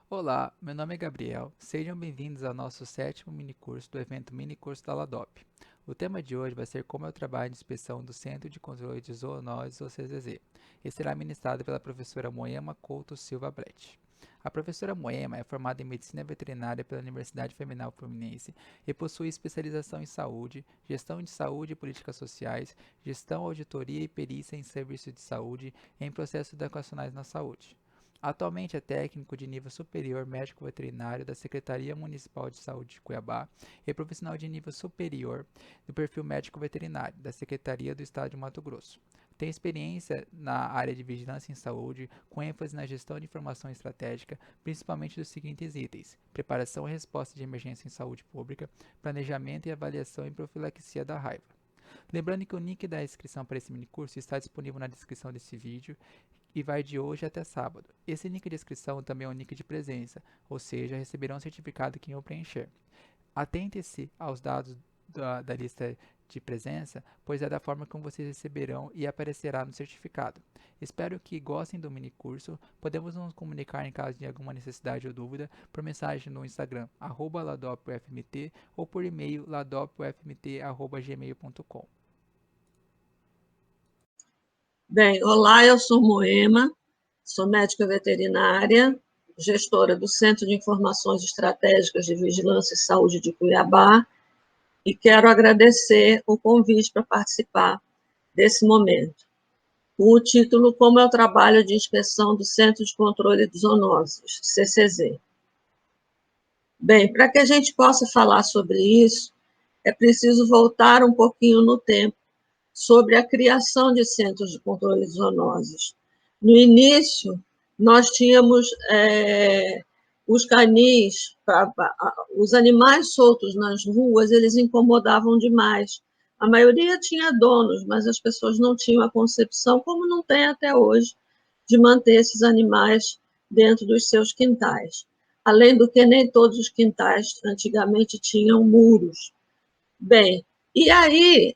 Olá, meu nome é Gabriel. Sejam bem-vindos ao nosso sétimo minicurso do evento Minicurso da LADOP. O tema de hoje vai ser como é o trabalho de inspeção do Centro de Controle de Zoonoses, ou CZZ, e será ministrado pela professora Moema Couto Silva Brett. A professora Moema é formada em Medicina Veterinária pela Universidade Federal Fluminense e possui especialização em saúde, gestão de saúde e políticas sociais, gestão, auditoria e perícia em serviços de saúde e em processos educacionais na saúde. Atualmente é técnico de nível superior médico veterinário da Secretaria Municipal de Saúde de Cuiabá e profissional de nível superior do perfil médico veterinário da Secretaria do Estado de Mato Grosso. Tem experiência na área de vigilância em saúde, com ênfase na gestão de informação estratégica, principalmente dos seguintes itens: preparação e resposta de emergência em saúde pública, planejamento e avaliação em profilaxia da raiva. Lembrando que o link da inscrição para esse minicurso está disponível na descrição desse vídeo e vai de hoje até sábado. Esse link de inscrição também é um link de presença, ou seja, receberão um certificado quem o preencher. Atente-se aos dados da lista de presença, pois é da forma como vocês receberão e aparecerá no certificado. Espero que gostem do minicurso. Podemos nos comunicar em caso de alguma necessidade ou dúvida por mensagem no Instagram, @ladopufmt, ou por e-mail ladopufmt@gmail.com. Bem, olá, eu sou Moema, sou médica veterinária, gestora do Centro de Informações Estratégicas de Vigilância e Saúde de Cuiabá, e quero agradecer o convite para participar desse momento, com o título Como é o trabalho de inspeção do Centro de Controle de Zoonoses, CCZ. Bem, para que a gente possa falar sobre isso, é preciso voltar um pouquinho no tempo, sobre a criação de centros de controle de zoonoses. No início, nós tínhamos os canis, os animais soltos nas ruas, eles incomodavam demais. A maioria tinha donos, mas as pessoas não tinham a concepção, como não tem até hoje, de manter esses animais dentro dos seus quintais. Além do que, nem todos os quintais antigamente tinham muros. Bem, e aí,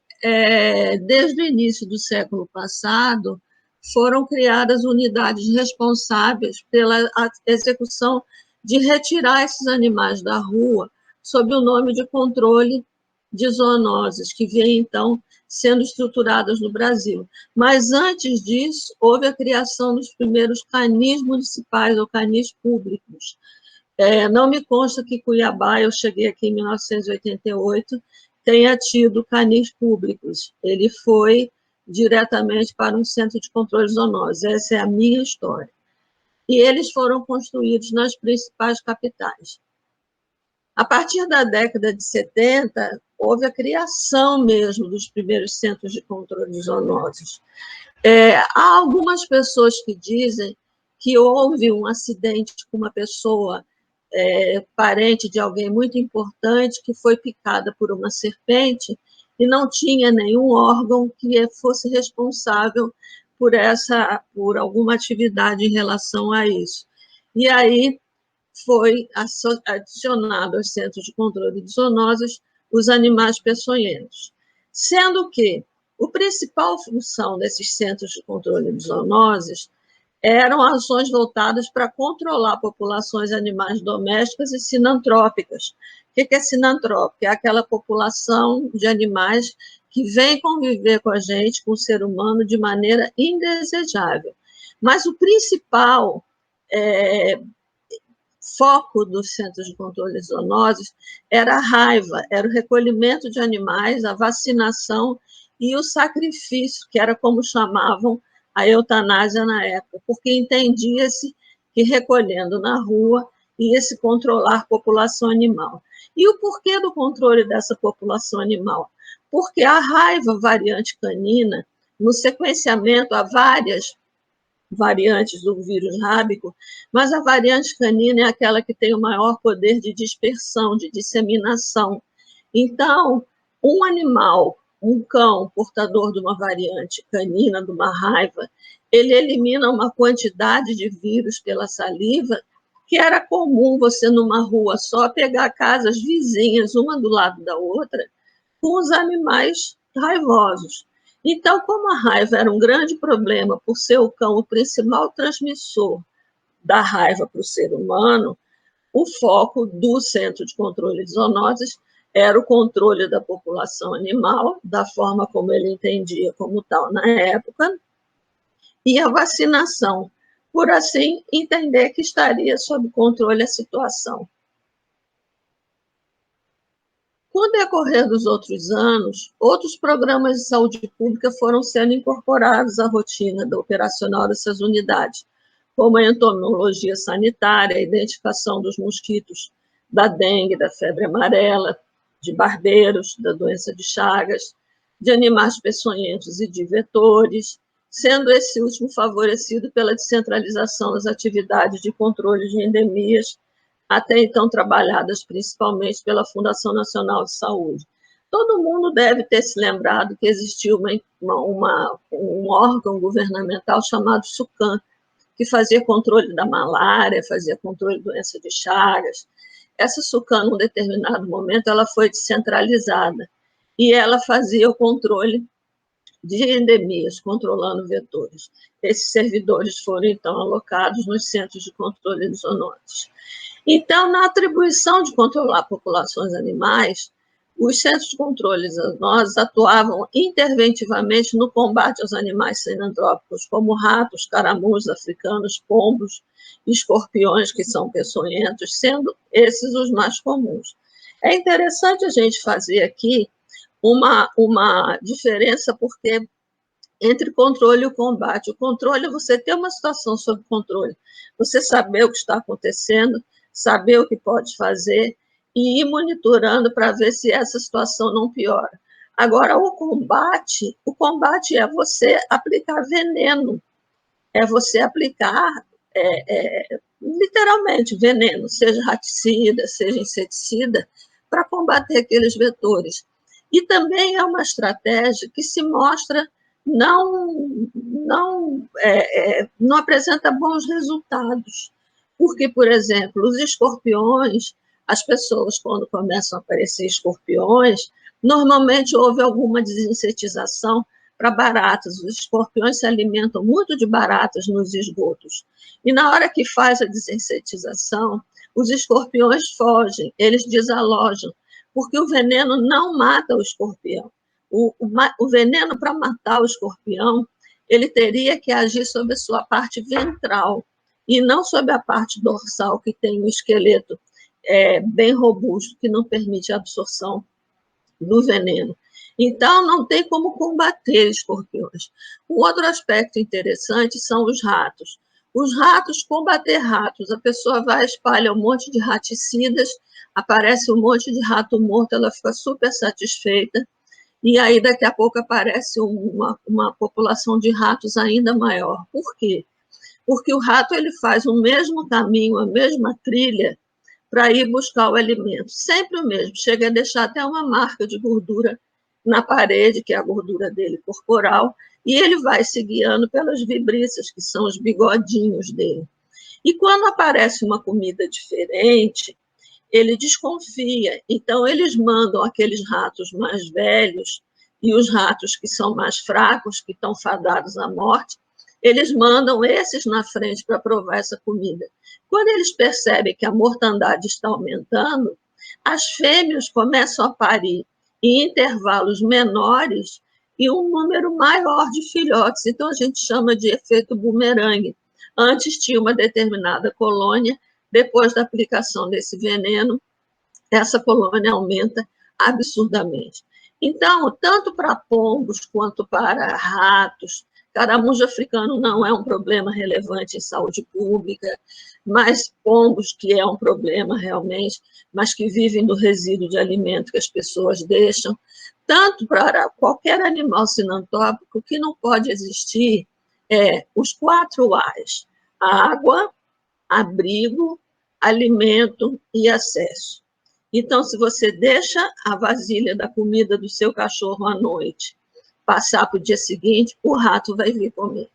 desde o início do século passado, foram criadas unidades responsáveis pela execução de retirar esses animais da rua sob o nome de controle de zoonoses, que vem, então, sendo estruturadas no Brasil. Mas, antes disso, houve a criação dos primeiros canis municipais, ou canis públicos. Não me consta que Cuiabá, eu cheguei aqui em 1988, tenha tido canis públicos. Ele foi diretamente para um centro de controle de zoonoses. Essa é a minha história. E eles foram construídos nas principais capitais. A partir da década de 70, houve a criação mesmo dos primeiros centros de controle de zoonoses. Há algumas pessoas que dizem que houve um acidente com uma pessoa parente de alguém muito importante que foi picada por uma serpente e não tinha nenhum órgão que fosse responsável por alguma atividade em relação a isso. E aí foi adicionado aos centros de controle de zoonoses os animais peçonhentos. Sendo que a principal função desses centros de controle de zoonoses eram ações voltadas para controlar populações animais domésticas e sinantrópicas. O que é sinantrópica? É aquela população de animais que vem conviver com a gente, com o ser humano, de maneira indesejável. Mas o principal foco dos centros de controle de zoonoses era a raiva, era o recolhimento de animais, a vacinação e o sacrifício, que era como chamavam a eutanásia na época, porque entendia-se que recolhendo na rua ia-se controlar a população animal. E o porquê do controle dessa população animal? Porque a raiva variante canina, no sequenciamento, há várias variantes do vírus rábico, mas a variante canina é aquela que tem o maior poder de dispersão, de disseminação. Então, um animal, um cão portador de uma variante canina, de uma raiva, ele elimina uma quantidade de vírus pela saliva que era comum você, numa rua só, pegar casas vizinhas, uma do lado da outra, com os animais raivosos. Então, como a raiva era um grande problema por ser o cão o principal transmissor da raiva para o ser humano, o foco do Centro de Controle de Zoonoses era o controle da população animal, da forma como ele entendia como tal na época, e a vacinação, por assim entender que estaria sob controle a situação. Com o decorrer dos outros anos, outros programas de saúde pública foram sendo incorporados à rotina operacional dessas unidades, como a entomologia sanitária, a identificação dos mosquitos da dengue, da febre amarela, de barbeiros, da doença de Chagas, de animais peçonhentos e de vetores, sendo esse último favorecido pela descentralização das atividades de controle de endemias, até então trabalhadas principalmente pela Fundação Nacional de Saúde. Todo mundo deve ter se lembrado que existia um órgão governamental chamado SUCAM, que fazia controle da malária, fazia controle da doença de Chagas. Essa SUCAM, num determinado momento, ela foi descentralizada e ela fazia o controle de endemias, controlando vetores. Esses servidores foram, então, alocados nos centros de controle de zoonoses. Então, na atribuição de controlar populações animais, os centros de controle de zoonoses atuavam interventivamente no combate aos animais cinantrópicos, como ratos, caramujos africanos, pombos, escorpiões, que são peçonhentos, sendo esses os mais comuns. É interessante a gente fazer aqui uma diferença, porque entre controle e o combate. O controle é você ter uma situação sob controle, você saber o que está acontecendo, saber o que pode fazer e ir monitorando para ver se essa situação não piora. Agora, o combate é você aplicar veneno, é você aplicar literalmente veneno, seja raticida, seja inseticida, para combater aqueles vetores. E também é uma estratégia que se mostra não apresenta bons resultados. Porque, por exemplo, os escorpiões, as pessoas, quando começam a aparecer escorpiões, normalmente houve alguma desinsetização para baratas. Os escorpiões se alimentam muito de baratas nos esgotos. E na hora que faz a desinsetização, os escorpiões fogem, eles desalojam, porque o veneno não mata o escorpião. O veneno, para matar o escorpião, ele teria que agir sobre a sua parte ventral e não sobre a parte dorsal, que tem um esqueleto bem robusto, que não permite a absorção do veneno. Então, não tem como combater escorpiões. Um outro aspecto interessante são os ratos. Os ratos, combater ratos, a pessoa vai, espalha um monte de raticidas, aparece um monte de rato morto, ela fica super satisfeita, e aí daqui a pouco aparece uma população de ratos ainda maior. Por quê? Porque o rato ele faz o mesmo caminho, a mesma trilha, para ir buscar o alimento. Sempre o mesmo. Chega a deixar até uma marca de gordura na parede, que é a gordura dele corporal, e ele vai se guiando pelas vibriças, que são os bigodinhos dele. E quando aparece uma comida diferente, ele desconfia. Então, eles mandam aqueles ratos mais velhos e os ratos que são mais fracos, que estão fadados à morte, eles mandam esses na frente para provar essa comida. Quando eles percebem que a mortandade está aumentando, as fêmeas começam a parir em intervalos menores e um número maior de filhotes. Então, a gente chama de efeito bumerangue. Antes tinha uma determinada colônia, depois da aplicação desse veneno, essa colônia aumenta absurdamente. Então, tanto para pombos quanto para ratos, caramujo africano não é um problema relevante em saúde pública, mas pombos, que é um problema realmente, mas que vivem do resíduo de alimento que as pessoas deixam, tanto para qualquer animal sinantópico, que não pode existir os 4 A's: água, abrigo, alimento e acesso. Então, se você deixa a vasilha da comida do seu cachorro à noite passar para o dia seguinte, o rato vai vir comer.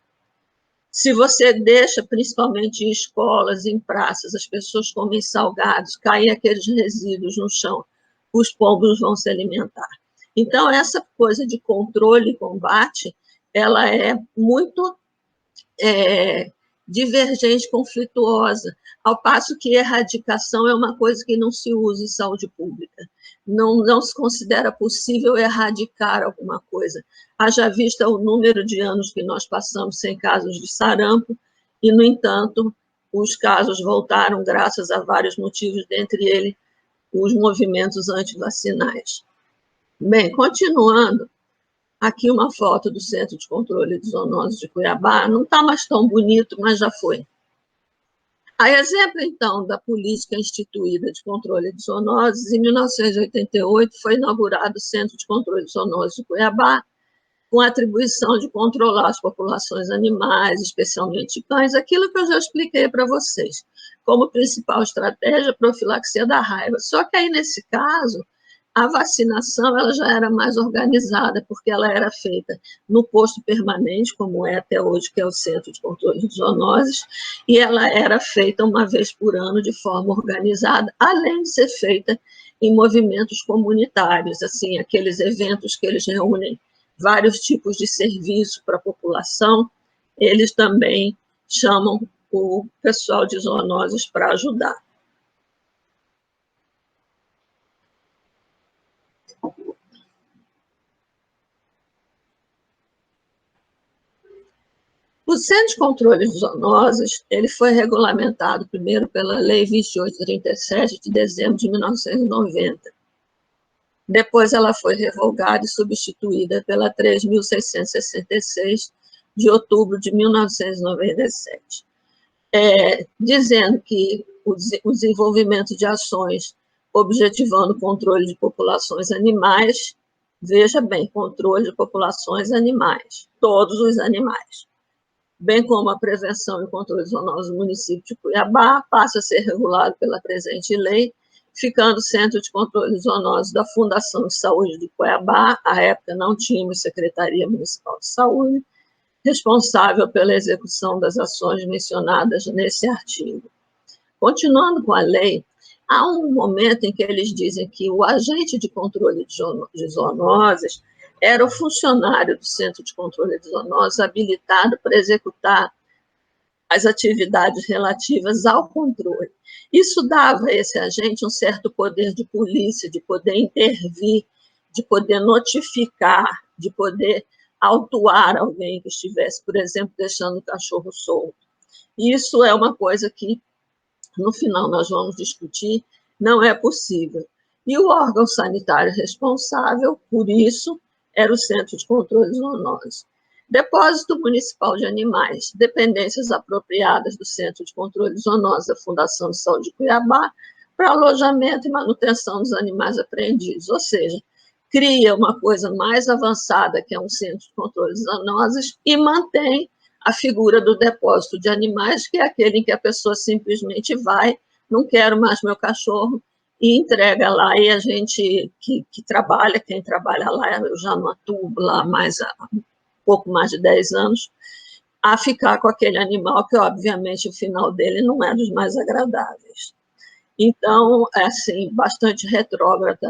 Se você deixa, principalmente em escolas, em praças, as pessoas comem salgados, caem aqueles resíduos no chão, os pombos vão se alimentar. Então, essa coisa de controle e combate, ela é muito divergente, conflituosa, ao passo que erradicação é uma coisa que não se usa em saúde pública. Não se considera possível erradicar alguma coisa. Haja vista o número de anos que nós passamos sem casos de sarampo, e, no entanto, os casos voltaram graças a vários motivos, dentre eles os movimentos antivacinais. Bem, continuando, aqui uma foto do Centro de Controle de Zoonoses de Cuiabá. Não está mais tão bonito, mas já foi. A exemplo, então, da política instituída de controle de zoonoses, em 1988 foi inaugurado o Centro de Controle de Zoonoses de Cuiabá, com a atribuição de controlar as populações animais, especialmente cães, aquilo que eu já expliquei para vocês, como principal estratégia, a profilaxia da raiva. Só que aí, nesse caso, a vacinação ela já era mais organizada, porque ela era feita no posto permanente, como é até hoje, que é o Centro de Controle de Zoonoses, e ela era feita uma vez por ano de forma organizada, além de ser feita em movimentos comunitários, assim, aqueles eventos que eles reúnem vários tipos de serviço para a população, eles também chamam o pessoal de zoonoses para ajudar. O Centro de Controle de Zoonoses ele foi regulamentado primeiro pela Lei 2837, de dezembro de 1990. Depois ela foi revogada e substituída pela 3.666, de outubro de 1997, dizendo que o desenvolvimento de ações objetivando o controle de populações animais, veja bem, controle de populações animais, todos os animais, bem como a prevenção e controle zoonoses do município de Cuiabá, passa a ser regulado pela presente lei, ficando o Centro de Controle de Zoonoses da Fundação de Saúde de Cuiabá, à época não tínhamos Secretaria Municipal de Saúde, responsável pela execução das ações mencionadas nesse artigo. Continuando com a lei, há um momento em que eles dizem que o agente de controle de zoonoses era o funcionário do Centro de Controle de Zoonoses habilitado para executar as atividades relativas ao controle. Isso dava a esse agente um certo poder de polícia, de poder intervir, de poder notificar, de poder autuar alguém que estivesse, por exemplo, deixando o cachorro solto. Isso é uma coisa que, no final, nós vamos discutir, não é possível. E o órgão sanitário responsável por isso era o Centro de Controle de Zoonoses. Depósito Municipal de Animais, dependências apropriadas do Centro de Controle de Zoonoses da Fundação de Saúde de Cuiabá, para alojamento e manutenção dos animais apreendidos, ou seja, cria uma coisa mais avançada, que é um Centro de Controle de Zoonoses, e mantém a figura do depósito de animais, que é aquele em que a pessoa simplesmente vai, não quero mais meu cachorro, e entrega lá, e a gente que trabalha, quem trabalha lá, eu já não atuo lá mais há pouco mais de 10 anos, a ficar com aquele animal que, obviamente, o final dele não é dos mais agradáveis. Então, é assim, bastante retrógrada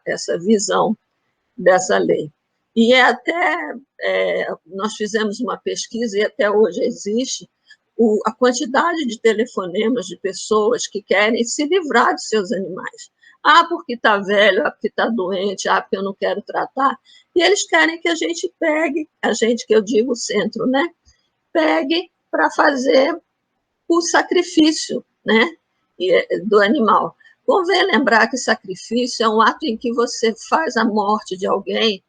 essa visão dessa lei. E nós fizemos uma pesquisa, e até hoje existe, a quantidade de telefonemas de pessoas que querem se livrar de seus animais. Ah, porque está velho, ah, porque está doente, ah, porque eu não quero tratar. E eles querem que a gente pegue, a gente que eu digo o centro, né? Pegue para fazer o sacrifício, né? Do animal. Convém lembrar que sacrifício é um ato em que você faz a morte de alguém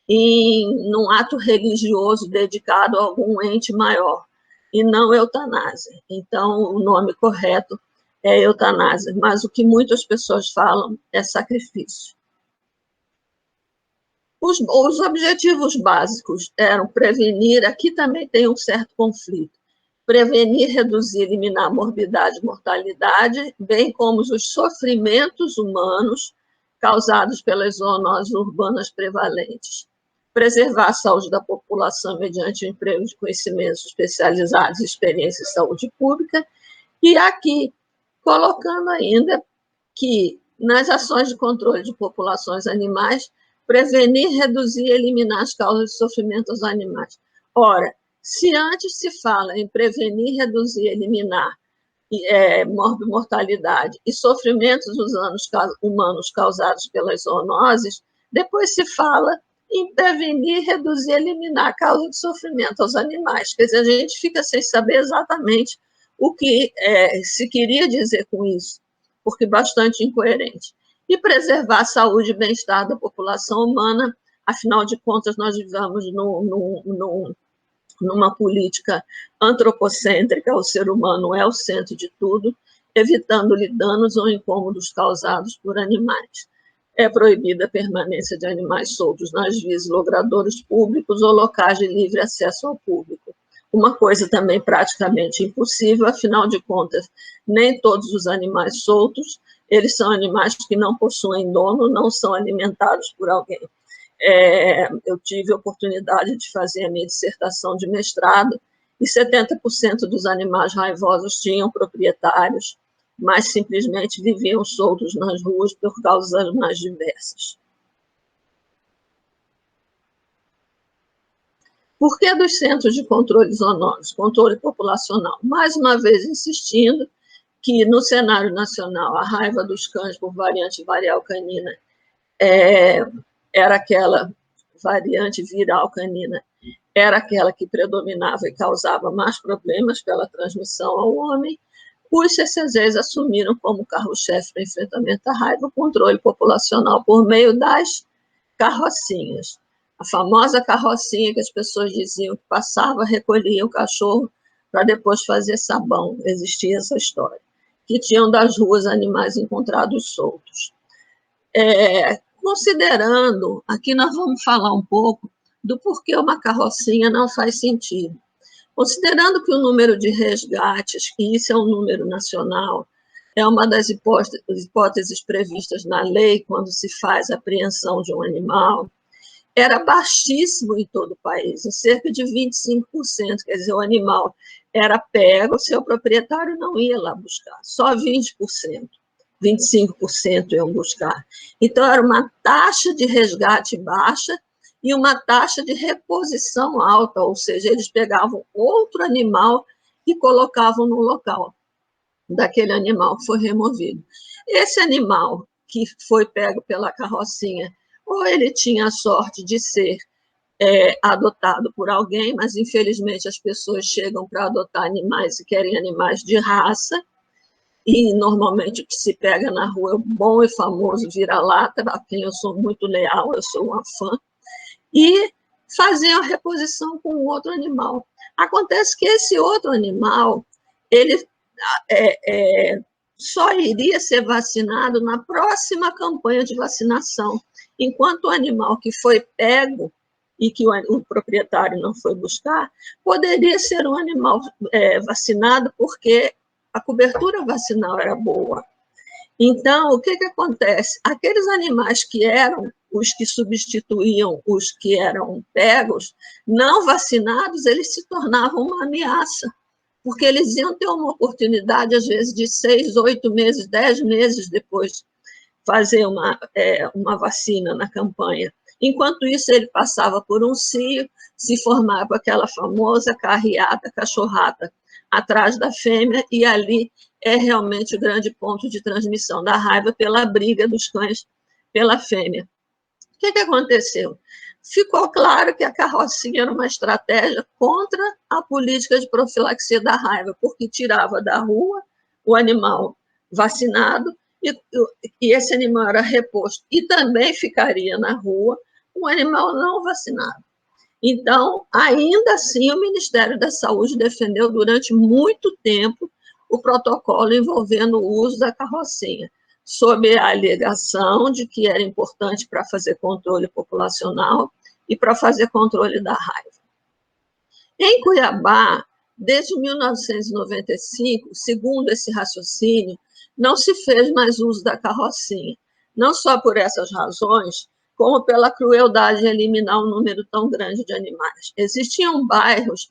num ato religioso dedicado a algum ente maior, e não eutanásia. Então, o nome correto é eutanásia, mas o que muitas pessoas falam é sacrifício. Os objetivos básicos eram prevenir, aqui também tem um certo conflito, prevenir, reduzir, eliminar a morbidade e mortalidade, bem como os sofrimentos humanos causados pelas zoonoses urbanas prevalentes, preservar a saúde da população mediante o emprego de conhecimentos especializados e experiência em saúde pública, e aqui colocando ainda que nas ações de controle de populações animais, prevenir, reduzir e eliminar as causas de sofrimento aos animais. Ora, Se antes se fala em prevenir, reduzir, eliminar mortalidade e sofrimentos humanos causados pelas zoonoses, depois se fala em prevenir, reduzir, eliminar a causa de sofrimento aos animais. Quer dizer, a gente fica sem saber exatamente o que se queria dizer com isso, porque bastante incoerente. E preservar a saúde e bem-estar da população humana, afinal de contas, nós vivemos numa política antropocêntrica, o ser humano é o centro de tudo, evitando-lhe danos ou incômodos causados por animais. É proibida a permanência de animais soltos nas vias e logradouros públicos ou locais de livre acesso ao público. Uma coisa também praticamente impossível, afinal de contas, nem todos os animais soltos, eles são animais que não possuem dono, não são alimentados por alguém. Eu tive a oportunidade de fazer a minha dissertação de mestrado e 70% dos animais raivosos tinham proprietários, mas simplesmente viviam soltos nas ruas por causas mais diversas. Por que dos centros de controle zoonótico, controle populacional? Mais uma vez insistindo que no cenário nacional a raiva dos cães por variante viral canina era aquela variante viral canina, era aquela que predominava e causava mais problemas pela transmissão ao homem. Os CCZs assumiram como carro-chefe para enfrentamento da raiva o controle populacional por meio das carrocinhas. A famosa carrocinha que as pessoas diziam que passava, recolhia o cachorro para depois fazer sabão. Existia essa história. Que tinham das ruas animais encontrados soltos. Considerando, aqui nós vamos falar um pouco do porquê uma carrocinha não faz sentido. Considerando que o número de resgates, e isso é um número nacional, é uma das hipóteses previstas na lei quando se faz a apreensão de um animal, era baixíssimo em todo o país, em cerca de 25%, quer dizer, o animal era pego, seu proprietário não ia lá buscar, só 20%. 25% iam buscar. Então, era uma taxa de resgate baixa e uma taxa de reposição alta, ou seja, eles pegavam outro animal e colocavam no local daquele animal que foi removido. Esse animal que foi pego pela carrocinha, ou ele tinha a sorte de ser adotado por alguém, mas infelizmente as pessoas chegam para adotar animais e querem animais de raça, e normalmente o que se pega na rua é o bom e famoso vira-lata, a quem eu sou muito leal, eu sou uma fã, e faziam a reposição com outro animal. Acontece que esse outro animal, ele só iria ser vacinado na próxima campanha de vacinação, enquanto o animal que foi pego e que o proprietário não foi buscar, poderia ser um animal vacinado porque a cobertura vacinal era boa. Então, o que acontece? Aqueles animais que eram os que substituíam os que eram pegos, não vacinados, eles se tornavam uma ameaça, porque eles iam ter uma oportunidade, às vezes, de 6, 8 meses, 10 meses depois, fazer uma vacina na campanha. Enquanto isso, ele passava por um cio, se formava aquela famosa carreata, cachorrata, atrás da fêmea, e ali é realmente o grande ponto de transmissão da raiva pela briga dos cães pela fêmea. O que aconteceu? Ficou claro que a carrocinha era uma estratégia contra a política de profilaxia da raiva, porque tirava da rua o animal vacinado e esse animal era reposto e também ficaria na rua um animal não vacinado. Então, ainda assim, o Ministério da Saúde defendeu durante muito tempo o protocolo envolvendo o uso da carrocinha, sob a alegação de que era importante para fazer controle populacional e para fazer controle da raiva. Em Cuiabá, desde 1995, segundo esse raciocínio, não se fez mais uso da carrocinha, não só por essas razões, como pela crueldade de eliminar um número tão grande de animais. Existem bairros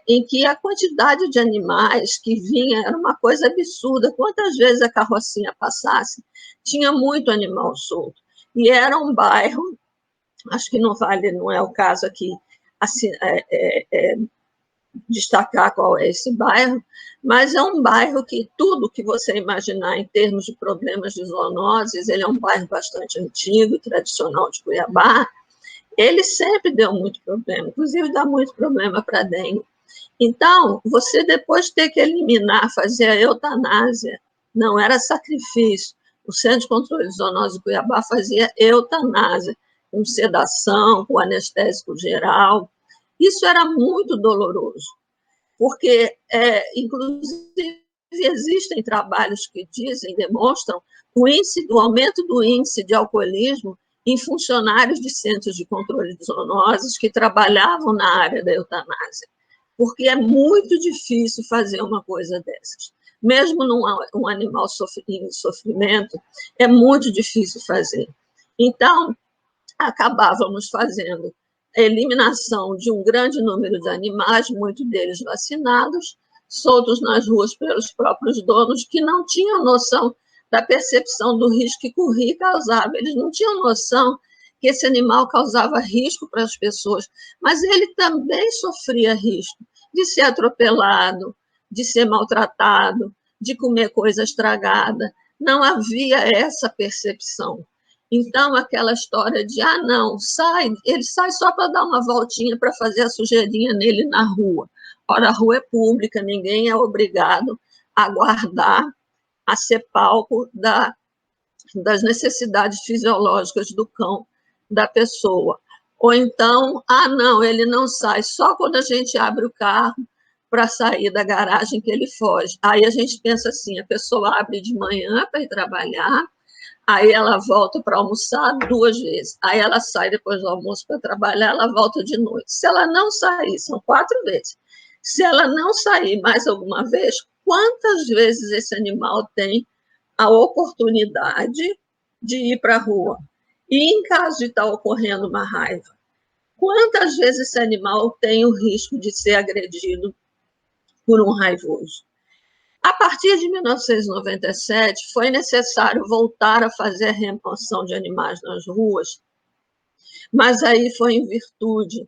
em que a quantidade de animais que vinha era uma coisa absurda. Quantas vezes a carrocinha passasse, tinha muito animal solto. E era um bairro, acho que não é o caso aqui, assim, destacar qual é esse bairro, mas é um bairro que tudo que você imaginar em termos de problemas de zoonoses, ele é um bairro bastante antigo, tradicional de Cuiabá, ele sempre deu muito problema, inclusive dá muito problema para dengue. Então, você depois ter que eliminar, fazer a eutanásia, não era sacrifício. O Centro de Controle de Zoonose de Cuiabá fazia eutanásia, com sedação, com anestésico geral. Isso era muito doloroso, porque, inclusive, existem trabalhos que dizem, demonstram o aumento do índice de alcoolismo em funcionários de centros de controle de zoonoses que trabalhavam na área da eutanásia, porque é muito difícil fazer uma coisa dessas. Mesmo num animal em sofrimento, é muito difícil fazer. Então, acabávamos fazendo a eliminação de um grande número de animais, muitos deles vacinados, soltos nas ruas pelos próprios donos, que não tinham noção da percepção do risco que corria e causava. Eles não tinham noção que esse animal causava risco para as pessoas, mas ele também sofria risco de ser atropelado, de ser maltratado, de comer coisa estragada. Não havia essa percepção. Então, aquela história de, não, ele sai só para dar uma voltinha para fazer a sujeirinha nele na rua. Ora, a rua é pública, ninguém é obrigado a guardar, a ser palco das necessidades fisiológicas do cão, da pessoa. Ou então, não, ele não sai, só quando a gente abre o carro para sair da garagem que ele foge. Aí a gente pensa assim, a pessoa abre de manhã para ir trabalhar, aí ela volta para almoçar 2 vezes, aí ela sai depois do almoço para trabalhar, ela volta de noite. Se ela não sair, são 4 vezes. Se ela não sair mais alguma vez, quantas vezes esse animal tem a oportunidade de ir para a rua? E em caso de estar ocorrendo uma raiva, quantas vezes esse animal tem o risco de ser agredido por um raivoso? A partir de 1997, foi necessário voltar a fazer a remoção de animais nas ruas, mas aí foi em virtude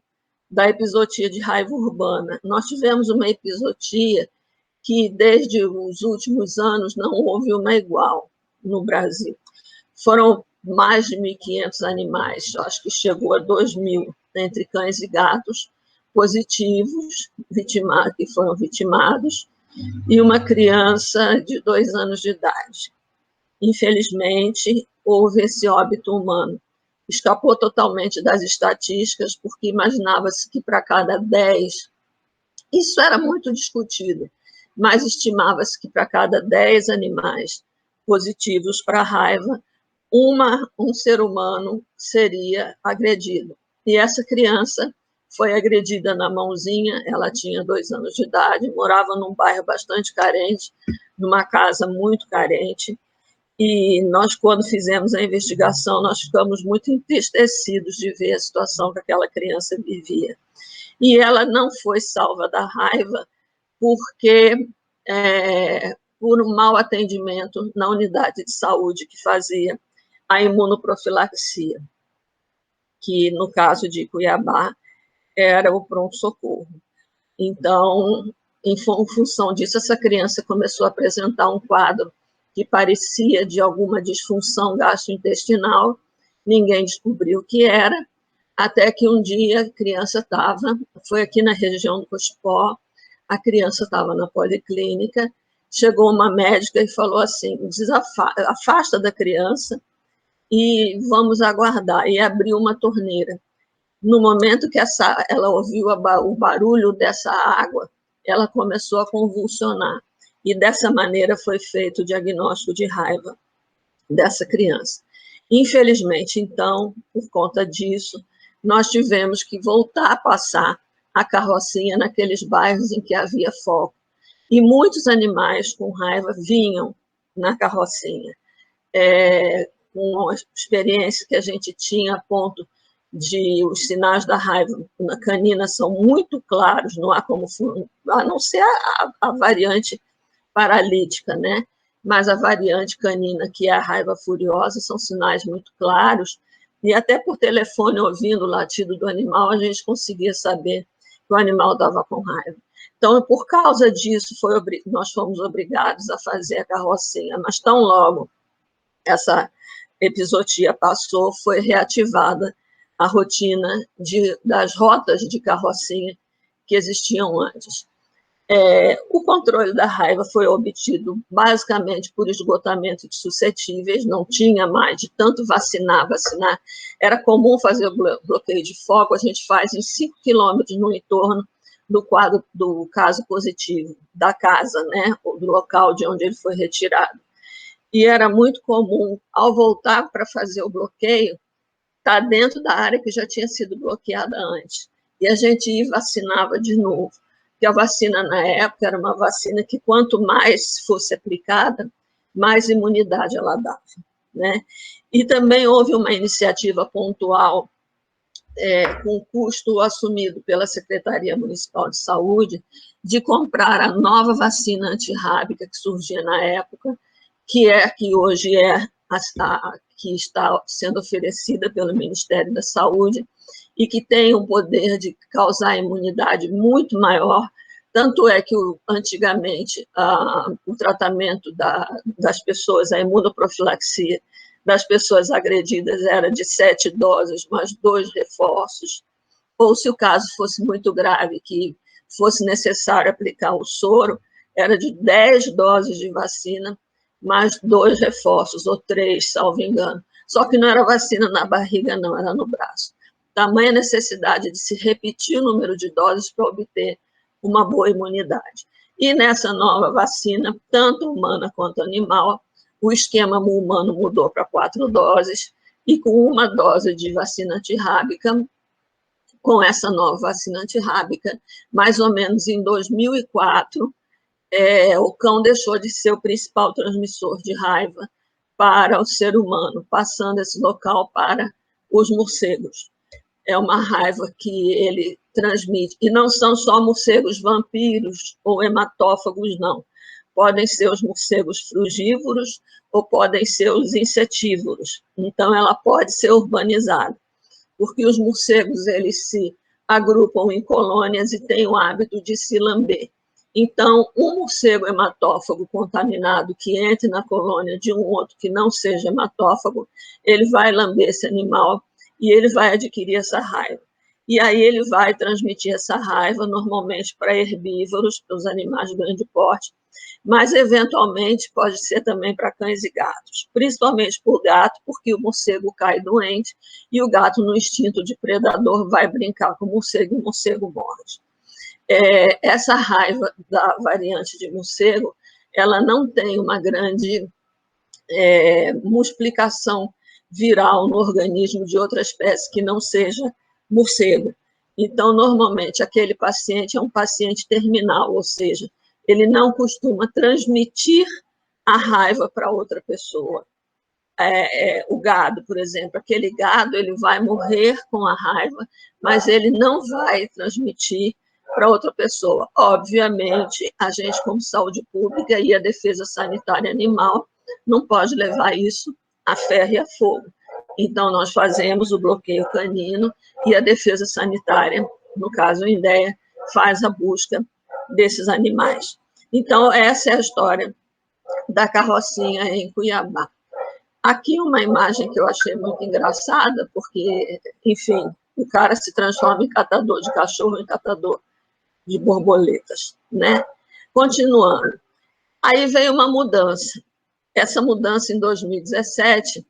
da epizootia de raiva urbana. Nós tivemos uma epizootia que, desde os últimos anos, não houve uma igual no Brasil. Foram mais de 1.500 animais, acho que chegou a 2.000, entre cães e gatos, positivos, que foram vitimados, e uma criança de 2 anos de idade. Infelizmente, houve esse óbito humano. Escapou totalmente das estatísticas, porque imaginava-se que para cada 10, isso era muito discutido, mas estimava-se que para cada 10 animais positivos para a raiva, um ser humano seria agredido. E essa criança foi agredida na mãozinha, ela tinha 2 anos de idade, morava num bairro bastante carente, numa casa muito carente, e nós, quando fizemos a investigação, nós ficamos muito entristecidos de ver a situação que aquela criança vivia. E ela não foi salva da raiva porque, por um mau atendimento na unidade de saúde que fazia a imunoprofilaxia, que, no caso de Cuiabá, era o pronto-socorro. Então, em função disso, essa criança começou a apresentar um quadro que parecia de alguma disfunção gastrointestinal, ninguém descobriu o que era, até que um dia a criança foi aqui na região do Cochipó, a criança estava na policlínica, chegou uma médica e falou assim, afasta da criança e vamos aguardar, e abriu uma torneira. No momento que ela ouviu o barulho dessa água, ela começou a convulsionar. E dessa maneira foi feito o diagnóstico de raiva dessa criança. Infelizmente, então, por conta disso, nós tivemos que voltar a passar a carrocinha naqueles bairros em que havia foco. E muitos animais com raiva vinham na carrocinha. Com a experiência que a gente tinha a ponto de os sinais da raiva na canina são muito claros, não há como, a não ser a variante paralítica, né? Mas a variante canina, que é a raiva furiosa, são sinais muito claros, E até por telefone, ouvindo o latido do animal, a gente conseguia saber que o animal estava com raiva. Então, por causa disso, nós fomos obrigados a fazer a carrocinha, mas tão logo essa epizotia passou, foi reativada a rotina das rotas de carrocinha que existiam antes. O controle da raiva foi obtido basicamente por esgotamento de suscetíveis, não tinha mais de tanto vacinar. Era comum fazer o bloqueio de foco, a gente faz em 5 quilômetros no entorno do quadro do caso positivo, da casa, né, ou do local de onde ele foi retirado. E era muito comum, ao voltar para fazer o bloqueio, estar dentro da área que já tinha sido bloqueada antes. E a gente ia e vacinava de novo. Porque a vacina, na época, era uma vacina que, quanto mais fosse aplicada, mais imunidade ela dava, né? E também houve uma iniciativa pontual, com custo assumido pela Secretaria Municipal de Saúde, de comprar a nova vacina antirrábica que surgia na época, que hoje é a que está sendo oferecida pelo Ministério da Saúde e que tem um poder de causar imunidade muito maior. Tanto é que, antigamente, o tratamento das pessoas, a imunoprofilaxia das pessoas agredidas era de 7 doses, mais 2 reforços, ou se o caso fosse muito grave, que fosse necessário aplicar o soro, era de 10 doses de vacina, mais 2 reforços, ou 3, salvo engano. Só que não era vacina na barriga, não, era no braço. Tamanha necessidade de se repetir o número de doses para obter uma boa imunidade. E nessa nova vacina, tanto humana quanto animal, o esquema humano mudou para 4 doses, e com uma dose de vacina antirrábica, com essa nova vacina antirrábica, mais ou menos em 2004, o cão deixou de ser o principal transmissor de raiva para o ser humano, passando esse local para os morcegos. É uma raiva que ele transmite. E não são só morcegos vampiros ou hematófagos, não. Podem ser os morcegos frugívoros ou podem ser os insetívoros. Então, ela pode ser urbanizada, porque os morcegos eles se agrupam em colônias e têm o hábito de se lamber. Então, um morcego hematófago contaminado que entre na colônia de um outro que não seja hematófago, ele vai lamber esse animal e ele vai adquirir essa raiva. E aí ele vai transmitir essa raiva normalmente para herbívoros, para os animais de grande porte, mas eventualmente pode ser também para cães e gatos, principalmente por gato, porque o morcego cai doente e o gato, no instinto de predador, vai brincar com o morcego e o morcego morde. Essa raiva da variante de morcego, ela não tem uma grande multiplicação viral no organismo de outra espécie que não seja morcego. Então, normalmente, aquele paciente é um paciente terminal, ou seja, ele não costuma transmitir a raiva para outra pessoa. O gado, por exemplo, aquele gado ele vai morrer com a raiva, mas ele não vai transmitir para outra pessoa. Obviamente, a gente, como saúde pública e a defesa sanitária animal, não pode levar isso a ferro e a fogo. Então, nós fazemos o bloqueio canino e a defesa sanitária, no caso, a INDEA, faz a busca desses animais. Então, essa é a história da carrocinha em Cuiabá. Aqui uma imagem que eu achei muito engraçada, porque, enfim, o cara se transforma em catador de cachorro, em catador de borboletas, né? Continuando. Aí veio uma mudança. Essa mudança, em 2017,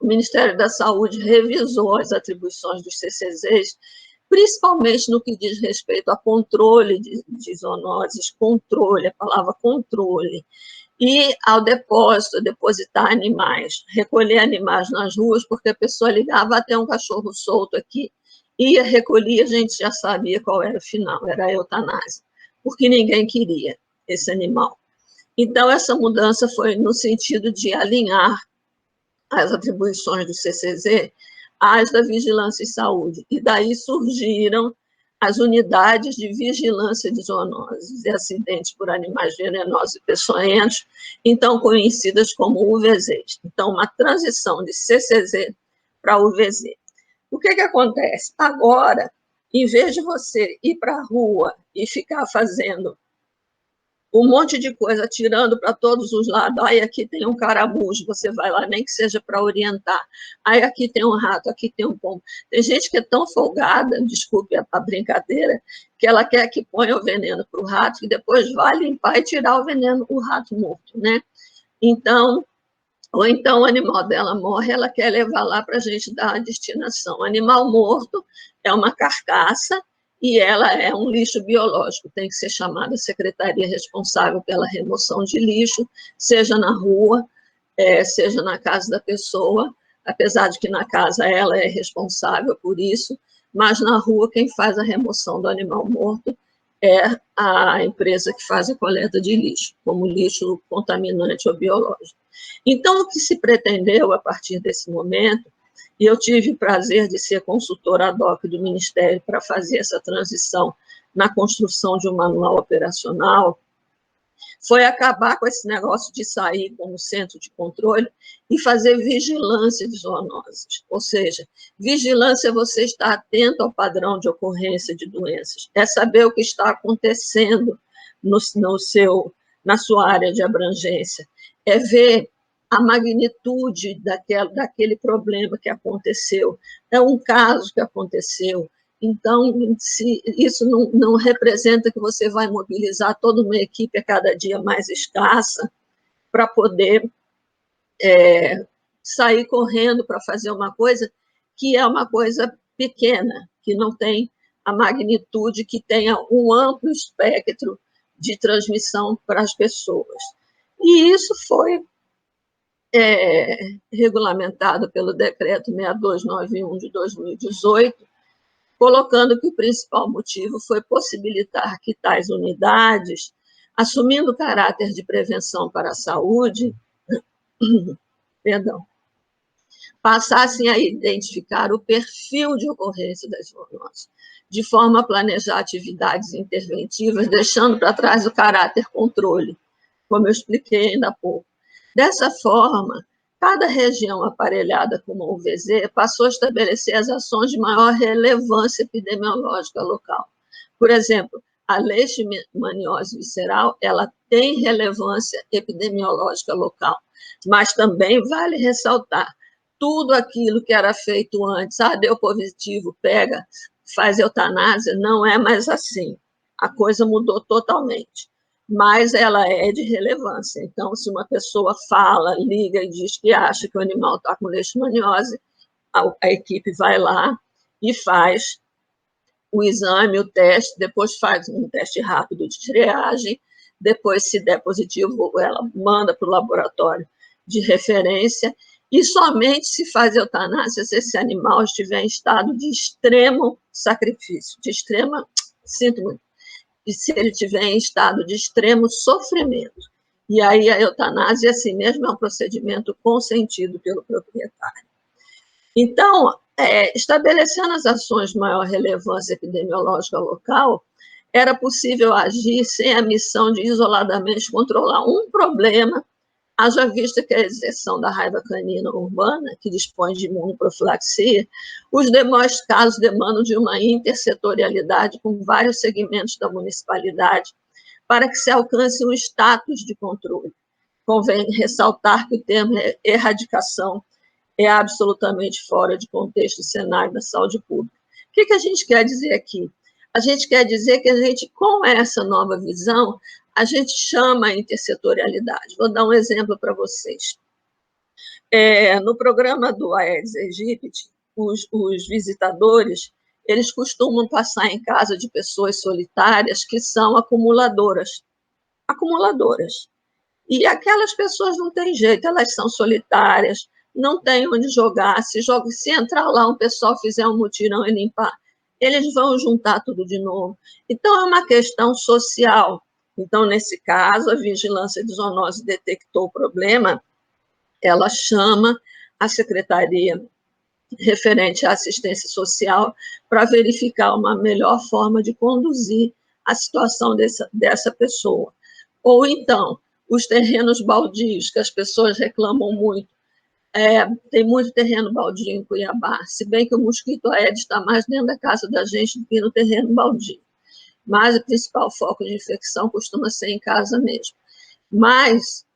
o Ministério da Saúde revisou as atribuições dos CCZs, principalmente no que diz respeito a controle de zoonoses, controle, a palavra controle, e ao depósito, depositar animais, recolher animais nas ruas, porque a pessoa ligava, ter um cachorro solto aqui, ia, recolhia, a gente já sabia qual era o final, era a eutanásia, porque ninguém queria esse animal. Então, essa mudança foi no sentido de alinhar as atribuições do CCZ às da Vigilância em Saúde, e daí surgiram as unidades de vigilância de zoonoses e acidentes por animais venenosos e peçonhentos, então conhecidas como UVZs. Então, uma transição de CCZ para a UVZ. O que acontece? Agora, em vez de você ir para a rua e ficar fazendo um monte de coisa, tirando para todos os lados, aí aqui tem um caramujo, você vai lá, nem que seja para orientar, aí aqui tem um rato, aqui tem um pombo. Tem gente que é tão folgada, desculpe a brincadeira, que ela quer que ponha o veneno para o rato e depois vai limpar e tirar o veneno, o rato morto, né? Então, ou então o animal dela morre, ela quer levar lá para a gente dar a destinação. O animal morto é uma carcaça e ela é um lixo biológico, tem que ser chamada a secretaria responsável pela remoção de lixo, seja na rua, seja na casa da pessoa, apesar de que na casa ela é responsável por isso, mas na rua quem faz a remoção do animal morto é a empresa que faz a coleta de lixo, como lixo contaminante ou biológico. Então, o que se pretendeu a partir desse momento, e eu tive o prazer de ser consultora ad hoc do Ministério para fazer essa transição na construção de um manual operacional, foi acabar com esse negócio de sair como centro de controle e fazer vigilância de zoonoses. Ou seja, vigilância é você estar atento ao padrão de ocorrência de doenças, é saber o que está acontecendo na sua área de abrangência, é ver a magnitude daquele problema que aconteceu, é um caso que aconteceu. Então, isso não representa que você vai mobilizar toda uma equipe a cada dia mais escassa para poder sair correndo para fazer uma coisa que é uma coisa pequena, que não tem a magnitude, que tenha um amplo espectro de transmissão para as pessoas. E isso foi regulamentado pelo Decreto 6291 de 2018, colocando que o principal motivo foi possibilitar que tais unidades, assumindo caráter de prevenção para a saúde, passassem a identificar o perfil de ocorrência das zoonoses, de forma a planejar atividades interventivas, deixando para trás o caráter controle, como eu expliquei ainda há pouco. Dessa forma, cada região aparelhada com uma UVZ passou a estabelecer as ações de maior relevância epidemiológica local. Por exemplo, a leishmaniose visceral, ela tem relevância epidemiológica local, mas também vale ressaltar tudo aquilo que era feito antes, deu positivo, pega, faz eutanásia, não é mais assim. A coisa mudou totalmente, mas ela é de relevância. Então, se uma pessoa fala, liga e diz que acha que o animal está com leishmaniose, a equipe vai lá e faz o exame, o teste, depois faz um teste rápido de triagem, depois, se der positivo, ela manda para o laboratório de referência, e somente se faz eutanásia se esse animal estiver em estado de extremo sacrifício, de extrema, sinto muito, e se ele estiver em estado de extremo sofrimento. E aí a eutanásia, assim mesmo, é um procedimento consentido pelo proprietário. Então, estabelecendo as ações de maior relevância epidemiológica local, era possível agir sem a missão de isoladamente controlar um problema, haja vista que a exceção da raiva canina urbana, que dispõe de imunoprofilaxia, os demais casos demandam de uma intersetorialidade com vários segmentos da municipalidade para que se alcance um status de controle. Convém ressaltar que o termo erradicação é absolutamente fora de contexto e cenário da saúde pública. O que a gente quer dizer aqui? A gente quer dizer que a gente, com essa nova visão, a gente chama a intersetorialidade. Vou dar um exemplo para vocês. No programa do Aedes aegypti, os visitadores, eles costumam passar em casa de pessoas solitárias que são acumuladoras. E aquelas pessoas não têm jeito, elas são solitárias, não tem onde jogar, se entrar lá um pessoal fizer um mutirão e limpar, eles vão juntar tudo de novo. Então, é uma questão social. Então, nesse caso, a vigilância de zoonose detectou o problema, ela chama a secretaria referente à assistência social para verificar uma melhor forma de conduzir a situação dessa pessoa. Ou então, os terrenos baldios, que as pessoas reclamam muito, Tem muito terreno baldio em Cuiabá, se bem que o mosquito Aedes está mais dentro da casa da gente do que no terreno baldio. Mas o principal foco de infecção costuma ser em casa mesmo. Mas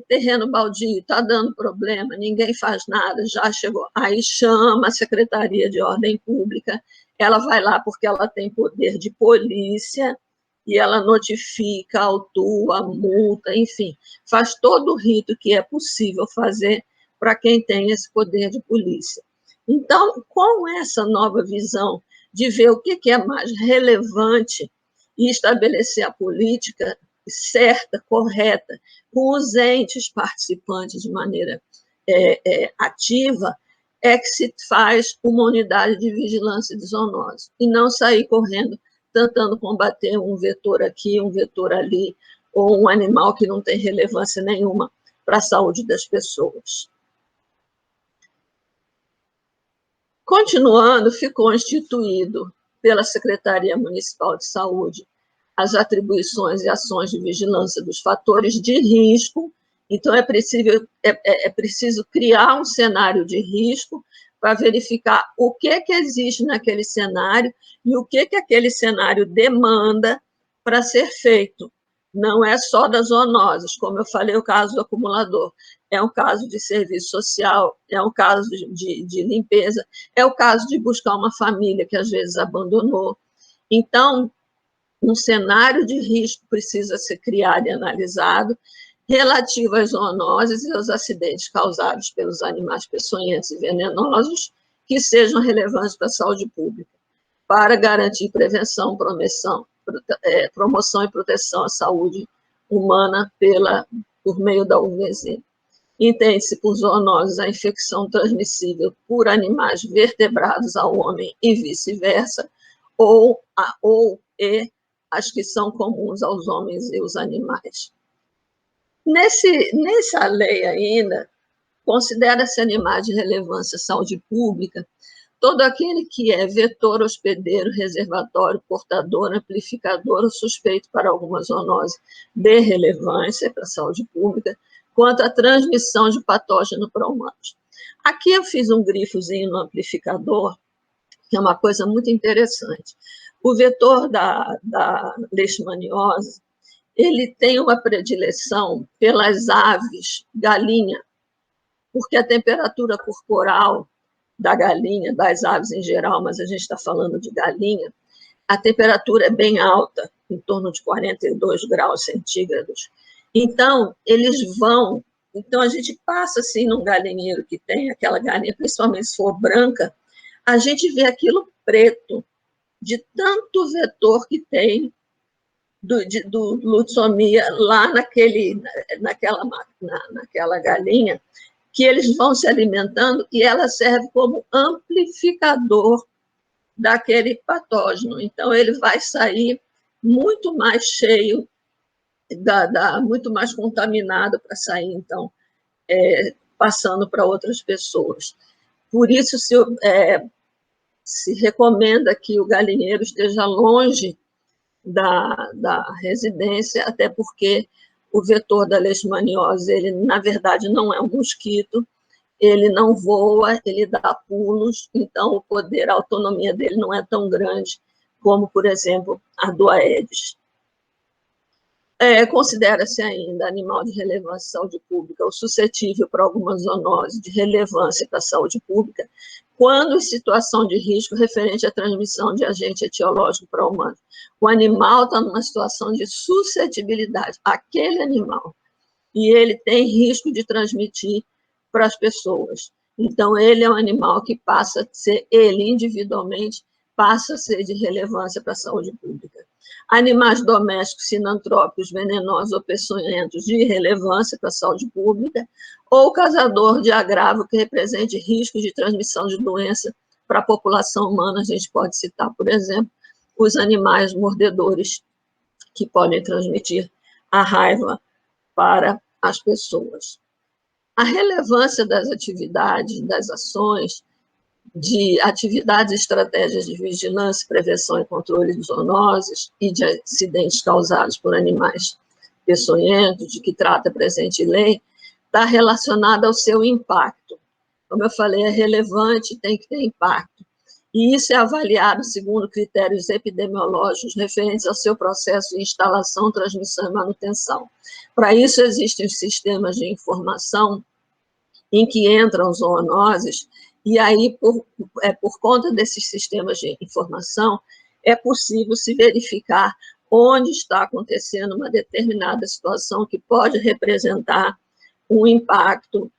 terreno baldio está dando problema, ninguém faz nada, já chegou. Aí chama a Secretaria de Ordem Pública, ela vai lá porque ela tem poder de polícia, e ela notifica, autua, multa, enfim, faz todo o rito que é possível fazer para quem tem esse poder de polícia. Então, com essa nova visão de ver o que é mais relevante e estabelecer a política certa, correta, com os entes participantes de maneira ativa, é que se faz uma unidade de vigilância de zoonose, e não sair correndo tentando combater um vetor aqui, um vetor ali, ou um animal que não tem relevância nenhuma para a saúde das pessoas. Continuando, ficou instituído pela Secretaria Municipal de Saúde as atribuições e ações de vigilância dos fatores de risco. Então, é preciso criar um cenário de risco para verificar o que existe naquele cenário e o que aquele cenário demanda para ser feito. Não é só das zoonoses, como eu falei, o caso do acumulador. É um caso de serviço social, é um caso de limpeza, é o caso de buscar uma família que às vezes abandonou. Então, um cenário de risco precisa ser criado e analisado relativo às zoonoses e aos acidentes causados pelos animais peçonhentos e venenosos que sejam relevantes para a saúde pública, para garantir prevenção, promoção e proteção à saúde humana por meio da UVZ. Entende-se por zoonoses a infecção transmissível por animais vertebrados ao homem e vice-versa, ou as que são comuns aos homens e os animais. Nessa lei ainda, considera-se animais de relevância à saúde pública todo aquele que é vetor, hospedeiro, reservatório, portador, amplificador ou suspeito para alguma zoonose de relevância para a saúde pública, quanto à transmissão de patógeno para humanos. Aqui eu fiz um grifozinho no amplificador, que é uma coisa muito interessante. O vetor da leishmaniose, ele tem uma predileção pelas aves galinha, porque a temperatura corporal da galinha, das aves em geral, mas a gente está falando de galinha, a temperatura é bem alta, em torno de 42 graus centígrados. Então, a gente passa assim num galinheiro que tem aquela galinha, principalmente se for branca, a gente vê aquilo preto, de tanto vetor que tem do lutsomia lá naquela galinha, que eles vão se alimentando e ela serve como amplificador daquele patógeno. Então, ele vai sair muito mais cheio, muito mais contaminado para sair, então, passando para outras pessoas. Por isso, se recomenda que o galinheiro esteja longe da residência, até porque o vetor da leishmaniose, ele, na verdade, não é um mosquito, ele não voa, ele dá pulos, então o poder, a autonomia dele não é tão grande como, por exemplo, a do Aedes. Considera-se ainda animal de relevância à saúde pública ou suscetível para alguma zoonose de relevância para a saúde pública, quando em situação de risco referente à transmissão de agente etiológico para o humano. O animal está numa situação de suscetibilidade, aquele animal, e ele tem risco de transmitir para as pessoas. Então, ele é um animal que passa a ser, ele individualmente, passa a ser de relevância para a saúde pública. Animais domésticos, sinantrópicos, venenosos ou peçonhentos de relevância para a saúde pública, ou causador de agravo que represente risco de transmissão de doença para a população humana. A gente pode citar, por exemplo, os animais mordedores que podem transmitir a raiva para as pessoas. A relevância das atividades, das ações, de atividades e estratégias de vigilância, prevenção e controle de zoonoses e de acidentes causados por animais peçonhentos, de que trata a presente lei, está relacionada ao seu impacto. Como eu falei, é relevante, tem que ter impacto. E isso é avaliado segundo critérios epidemiológicos referentes ao seu processo de instalação, transmissão e manutenção. Para isso, existem os sistemas de informação em que entram zoonoses, e aí, por conta desses sistemas de informação, é possível se verificar onde está acontecendo uma determinada situação que pode representar um impacto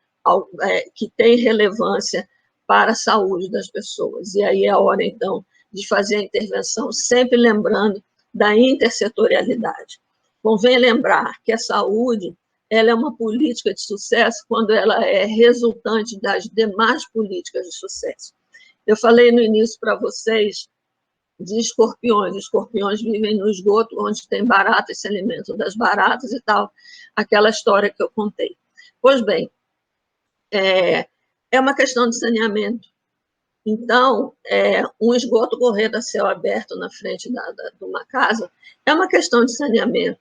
que tem relevância para a saúde das pessoas. E aí é a hora, então, de fazer a intervenção, sempre lembrando da intersetorialidade. Convém lembrar que a saúde ela é uma política de sucesso quando ela é resultante das demais políticas de sucesso. Eu falei no início para vocês de escorpiões. Escorpiões vivem no esgoto, onde tem baratas, se alimentam das baratas e tal, aquela história que eu contei. Pois bem, é uma questão de saneamento. Então, um esgoto correndo a céu aberto na frente de uma casa é uma questão de saneamento.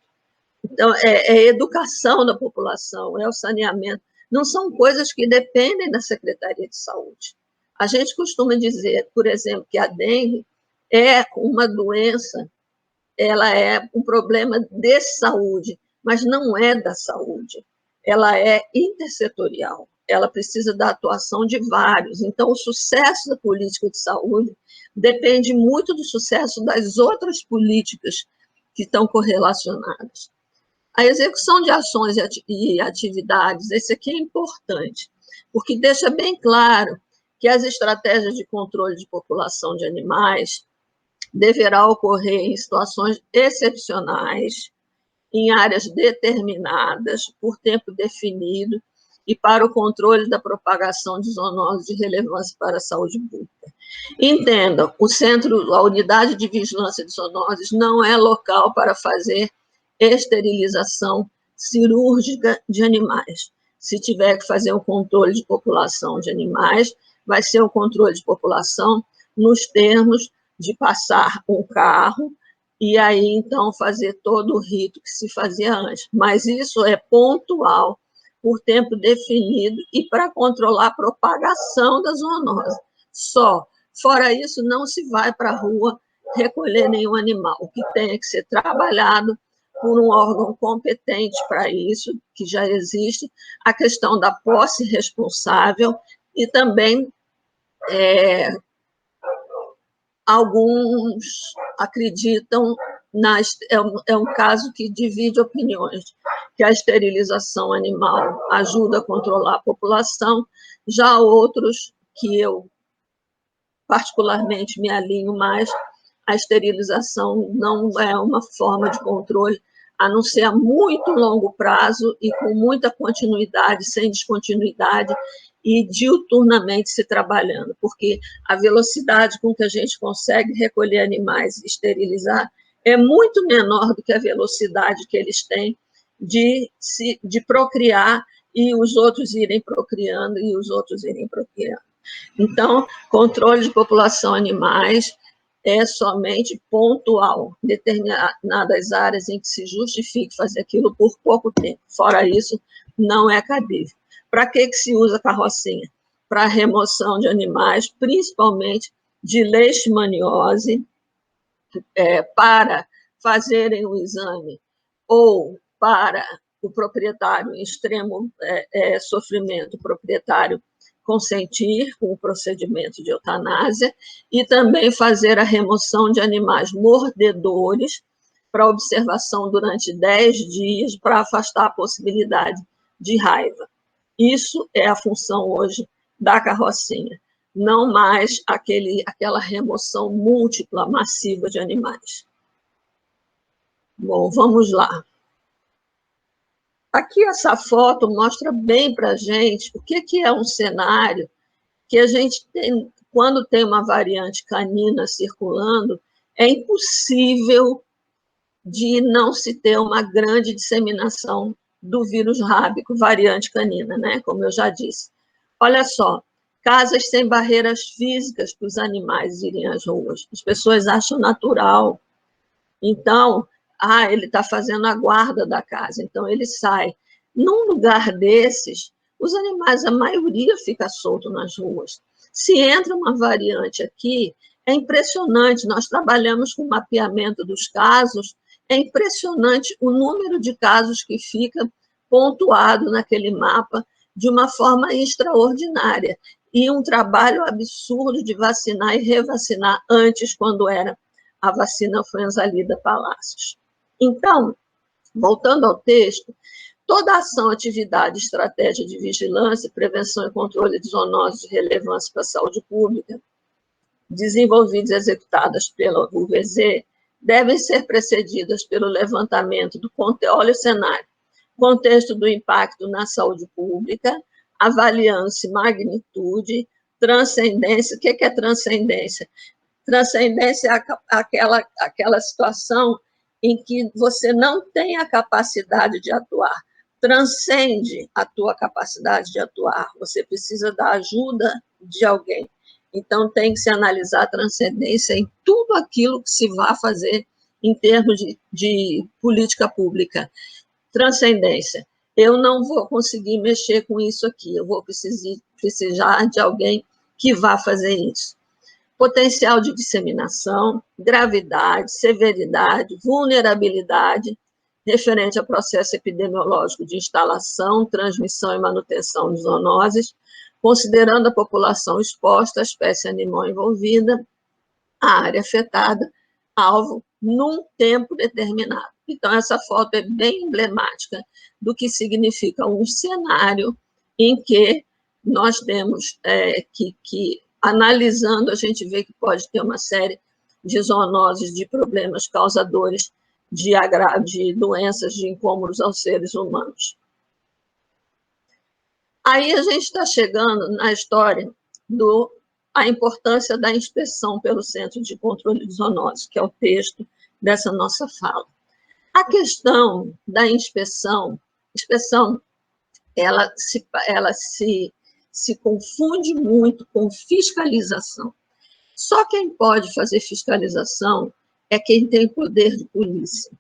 Então, é educação da população, é o saneamento. Não são coisas que dependem da Secretaria de Saúde. A gente costuma dizer, por exemplo, que a dengue é uma doença, ela é um problema de saúde, mas não é da saúde. Ela é intersetorial, ela precisa da atuação de vários. Então, o sucesso da política de saúde depende muito do sucesso das outras políticas que estão correlacionadas. A execução de ações e atividades, esse aqui é importante, porque deixa bem claro que as estratégias de controle de população de animais deverá ocorrer em situações excepcionais, em áreas determinadas, por tempo definido, e para o controle da propagação de zoonoses de relevância para a saúde pública. Entendam, a unidade de vigilância de zoonoses não é local para fazer esterilização cirúrgica de animais. Se tiver que fazer um controle de população de animais, vai ser um controle de população nos termos de passar um carro e aí, então, fazer todo o rito que se fazia antes. Mas isso é pontual, por tempo definido e para controlar a propagação da zoonose. Só. Fora isso, não se vai para a rua recolher nenhum animal. O que tem é que ser trabalhado por um órgão competente para isso, que já existe, a questão da posse responsável e também alguns acreditam, é um caso que divide opiniões, que a esterilização animal ajuda a controlar a população, já outros, que eu particularmente me alinho mais, a esterilização não é uma forma de controle, a não ser a muito longo prazo e com muita continuidade, sem descontinuidade, e diuturnamente se trabalhando, porque a velocidade com que a gente consegue recolher animais e esterilizar é muito menor do que a velocidade que eles têm de procriar e os outros irem procriando e os outros irem procriando. Então, controle de população animais é somente pontual, determinadas áreas em que se justifique fazer aquilo por pouco tempo. Fora isso, não é cabível. Para que se usa carrocinha? Para remoção de animais, principalmente de leishmaniose, para fazerem o exame ou para o proprietário em extremo sofrimento, o proprietário consentir com o procedimento de eutanásia e também fazer a remoção de animais mordedores para observação durante 10 dias para afastar a possibilidade de raiva. Isso é a função hoje da carrocinha, não mais aquela remoção múltipla, massiva de animais. Bom, vamos lá. Aqui essa foto mostra bem para a gente o que é um cenário que a gente tem, quando tem uma variante canina circulando, é impossível de não se ter uma grande disseminação do vírus rábico, variante canina, né? Como eu já disse. Olha só, casas sem barreiras físicas para os animais irem às ruas. As pessoas acham natural. Então, ele está fazendo a guarda da casa, então ele sai. Num lugar desses, os animais, a maioria fica solto nas ruas. Se entra uma variante aqui, é impressionante, nós trabalhamos com mapeamento dos casos, é impressionante o número de casos que fica pontuado naquele mapa de uma forma extraordinária. E um trabalho absurdo de vacinar e revacinar antes, quando era a vacina Franzalida Palacios. Então, voltando ao texto, toda ação, atividade, estratégia de vigilância, prevenção e controle de zoonoses de relevância para a saúde pública, desenvolvidas e executadas pela UVZ, devem ser precedidas pelo levantamento do contexto, olha o cenário, contexto do impacto na saúde pública, avaliando-se magnitude, transcendência. O que é transcendência? Transcendência é aquela situação em que você não tem a capacidade de atuar, transcende a tua capacidade de atuar, você precisa da ajuda de alguém. Então, tem que se analisar a transcendência em tudo aquilo que se vai fazer em termos de política pública. Transcendência. Eu não vou conseguir mexer com isso aqui, eu vou precisar de alguém que vá fazer isso. Potencial de disseminação, gravidade, severidade, vulnerabilidade, referente ao processo epidemiológico de instalação, transmissão e manutenção de zoonoses, considerando a população exposta, a espécie animal envolvida, a área afetada, alvo, num tempo determinado. Então, essa foto é bem emblemática do que significa um cenário em que nós temos que analisando, a gente vê que pode ter uma série de zoonoses, de problemas causadores de doenças, de incômodos aos seres humanos. Aí a gente está chegando na história a importância da inspeção pelo Centro de Controle de Zoonoses, que é o texto dessa nossa fala. A questão da inspeção ela se confunde muito com fiscalização. Só quem pode fazer fiscalização é quem tem poder de polícia.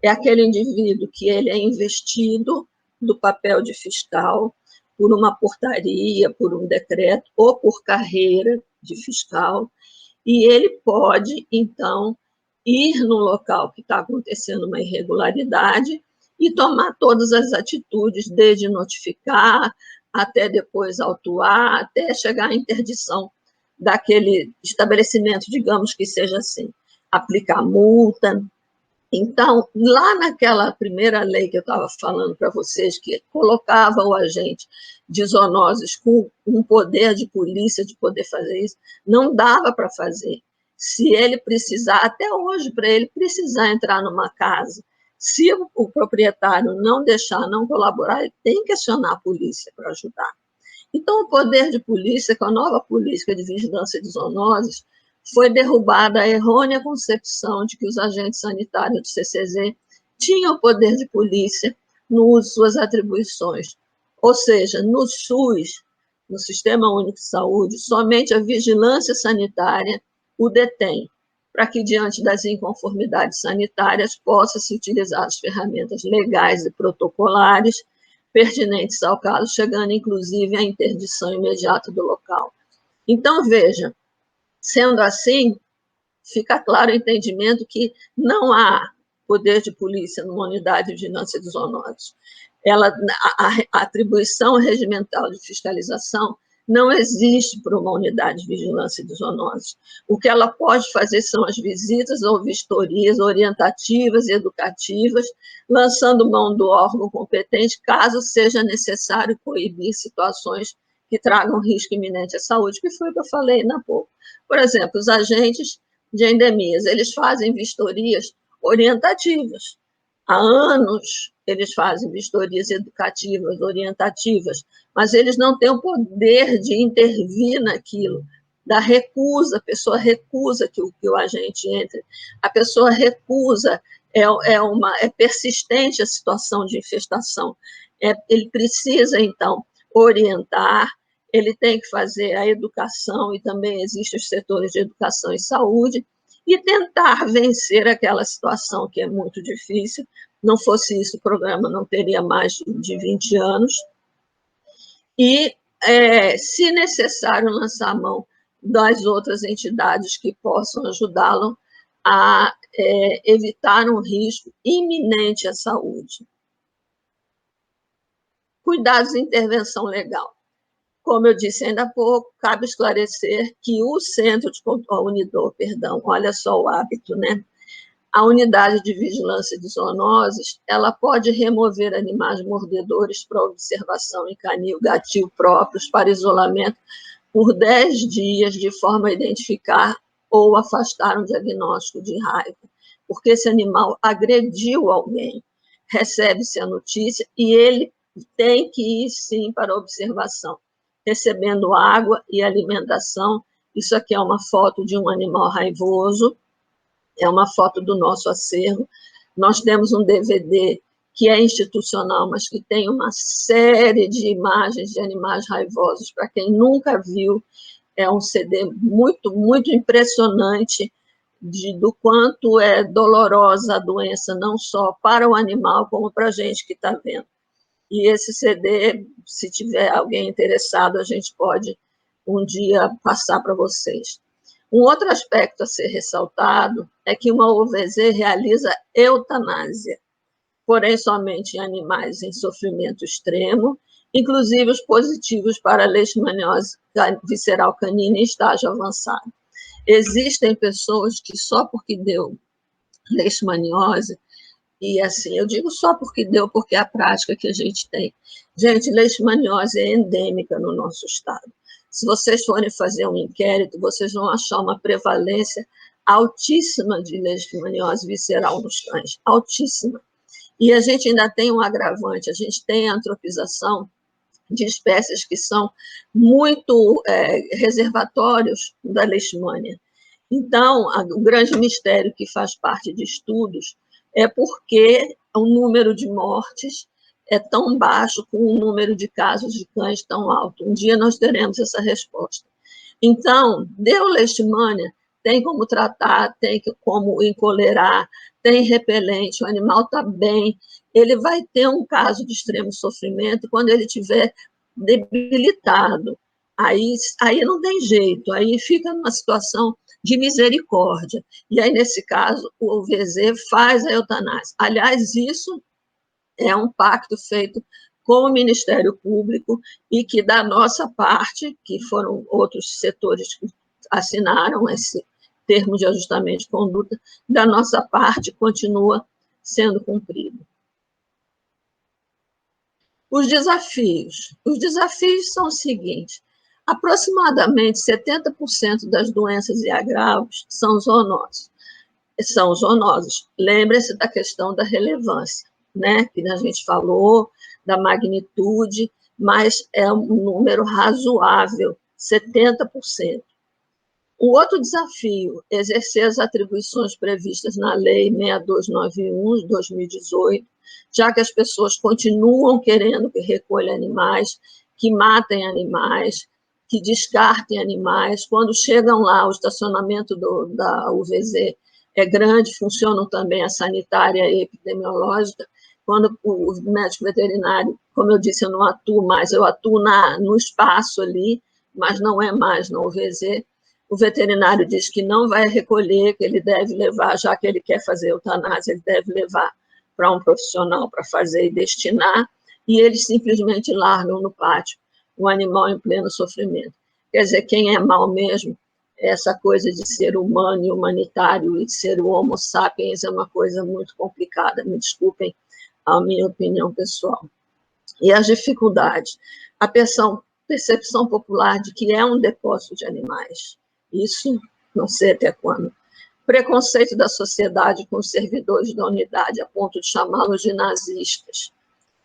É aquele indivíduo que ele é investido do papel de fiscal por uma portaria, por um decreto ou por carreira de fiscal, e ele pode, então, ir no local que está acontecendo uma irregularidade e tomar todas as atitudes, desde notificar, até depois autuar, até chegar à interdição daquele estabelecimento, digamos que seja assim, aplicar multa. Então, lá naquela primeira lei que eu estava falando para vocês, que colocava o agente de zoonoses com um poder de polícia de poder fazer isso, não dava para fazer. Se ele precisar, até hoje, para ele precisar entrar numa casa, se o proprietário não deixar, não colaborar, ele tem que acionar a polícia para ajudar. Então, o poder de polícia, com a nova política de vigilância de zoonoses, foi derrubada a errônea concepção de que os agentes sanitários do CCZ tinham poder de polícia no uso de suas atribuições. Ou seja, no SUS, no Sistema Único de Saúde, somente a vigilância sanitária o detém, para que, diante das inconformidades sanitárias, possa-se utilizar as ferramentas legais e protocolares pertinentes ao caso, chegando, inclusive, à interdição imediata do local. Então, veja, sendo assim, fica claro o entendimento que não há poder de polícia numa unidade de vigilância de zoonoses. A atribuição regimental de fiscalização não existe para uma unidade de vigilância de zoonoses. O que ela pode fazer são as visitas ou vistorias orientativas e educativas, lançando mão do órgão competente, caso seja necessário coibir situações que tragam risco iminente à saúde, que foi o que eu falei há pouco. Por exemplo, os agentes de endemias, eles fazem vistorias orientativas. Há anos eles fazem vistorias educativas, orientativas, mas eles não têm o poder de intervir naquilo, da recusa, a pessoa recusa que o agente entre, a pessoa recusa, é persistente a situação de infestação. Ele precisa, então, orientar, ele tem que fazer a educação, e também existem os setores de educação e saúde, e tentar vencer aquela situação que é muito difícil, Não fosse isso, o programa não teria mais de 20 anos. E, se necessário, lançar a mão das outras entidades que possam ajudá-lo a evitar um risco iminente à saúde. Cuidados de intervenção legal. Como eu disse ainda há pouco, cabe esclarecer que o Centro de Controle, Unidor, perdão, olha só o hábito, né? A unidade de vigilância de zoonoses, ela pode remover animais mordedores para observação em canil, gatil próprios, para isolamento, por 10 dias, de forma a identificar ou afastar um diagnóstico de raiva, porque esse animal agrediu alguém, recebe-se a notícia e ele tem que ir, sim, para a observação, recebendo água e alimentação. Isso aqui é uma foto de um animal raivoso, é uma foto do nosso acervo. Nós temos um DVD que é institucional, mas que tem uma série de imagens de animais raivosos. Para quem nunca viu, é um CD muito, muito impressionante do quanto é dolorosa a doença, não só para o animal, como para a gente que está vendo. E esse CD, se tiver alguém interessado, a gente pode um dia passar para vocês. Um outro aspecto a ser ressaltado é que uma OVZ realiza eutanásia, porém somente em animais em sofrimento extremo, inclusive os positivos para leishmaniose visceral canina em estágio avançado. Existem pessoas que só porque deu leishmaniose, e assim, eu digo só porque deu, porque é a prática que a gente tem. Gente, leishmaniose é endêmica no nosso estado. Se vocês forem fazer um inquérito, vocês vão achar uma prevalência altíssima de leishmaniose visceral nos cães, altíssima. E a gente ainda tem um agravante, a gente tem a antropização de espécies que são muito reservatórios da leishmania. Então, o grande mistério que faz parte de estudos é porque o número de mortes é tão baixo com o número de casos de cães tão alto. Um dia nós teremos essa resposta. Então, deu leishmania, tem como tratar, tem como encolerar, tem repelente, o animal está bem, ele vai ter um caso de extremo sofrimento quando ele estiver debilitado. Aí não tem jeito, aí fica numa situação de misericórdia. E aí, nesse caso, o OVZ faz a eutanásia. Aliás, isso é um pacto feito com o Ministério Público e que, da nossa parte, que foram outros setores que assinaram esse termo de ajustamento de conduta, da nossa parte continua sendo cumprido. Os desafios são os seguintes: aproximadamente 70% das doenças e agravos são zoonoses. Lembre-se da questão da relevância, né? Que a gente falou, da magnitude, mas é um número razoável, 70%. O outro desafio, exercer as atribuições previstas na Lei 6291 de 2018, já que as pessoas continuam querendo que recolha animais, que matem animais, que descartem animais. Quando chegam lá, o estacionamento da UVZ é grande, funcionam também a sanitária e epidemiológica. Quando o médico veterinário, como eu disse, eu não atuo mais, eu atuo no espaço ali, mas não é mais na UVZ. O veterinário diz que não vai recolher, que ele deve levar, já que ele quer fazer eutanásia, ele deve levar para um profissional para fazer e destinar, e eles simplesmente largam no pátio o animal em pleno sofrimento. Quer dizer, quem é mal mesmo, essa coisa de ser humano e humanitário e de ser o homo sapiens é uma coisa muito complicada, me desculpem a minha opinião pessoal. E as dificuldades, a percepção popular de que é um depósito de animais, isso não sei até quando. Preconceito da sociedade com os servidores da unidade, a ponto de chamá-los de nazistas.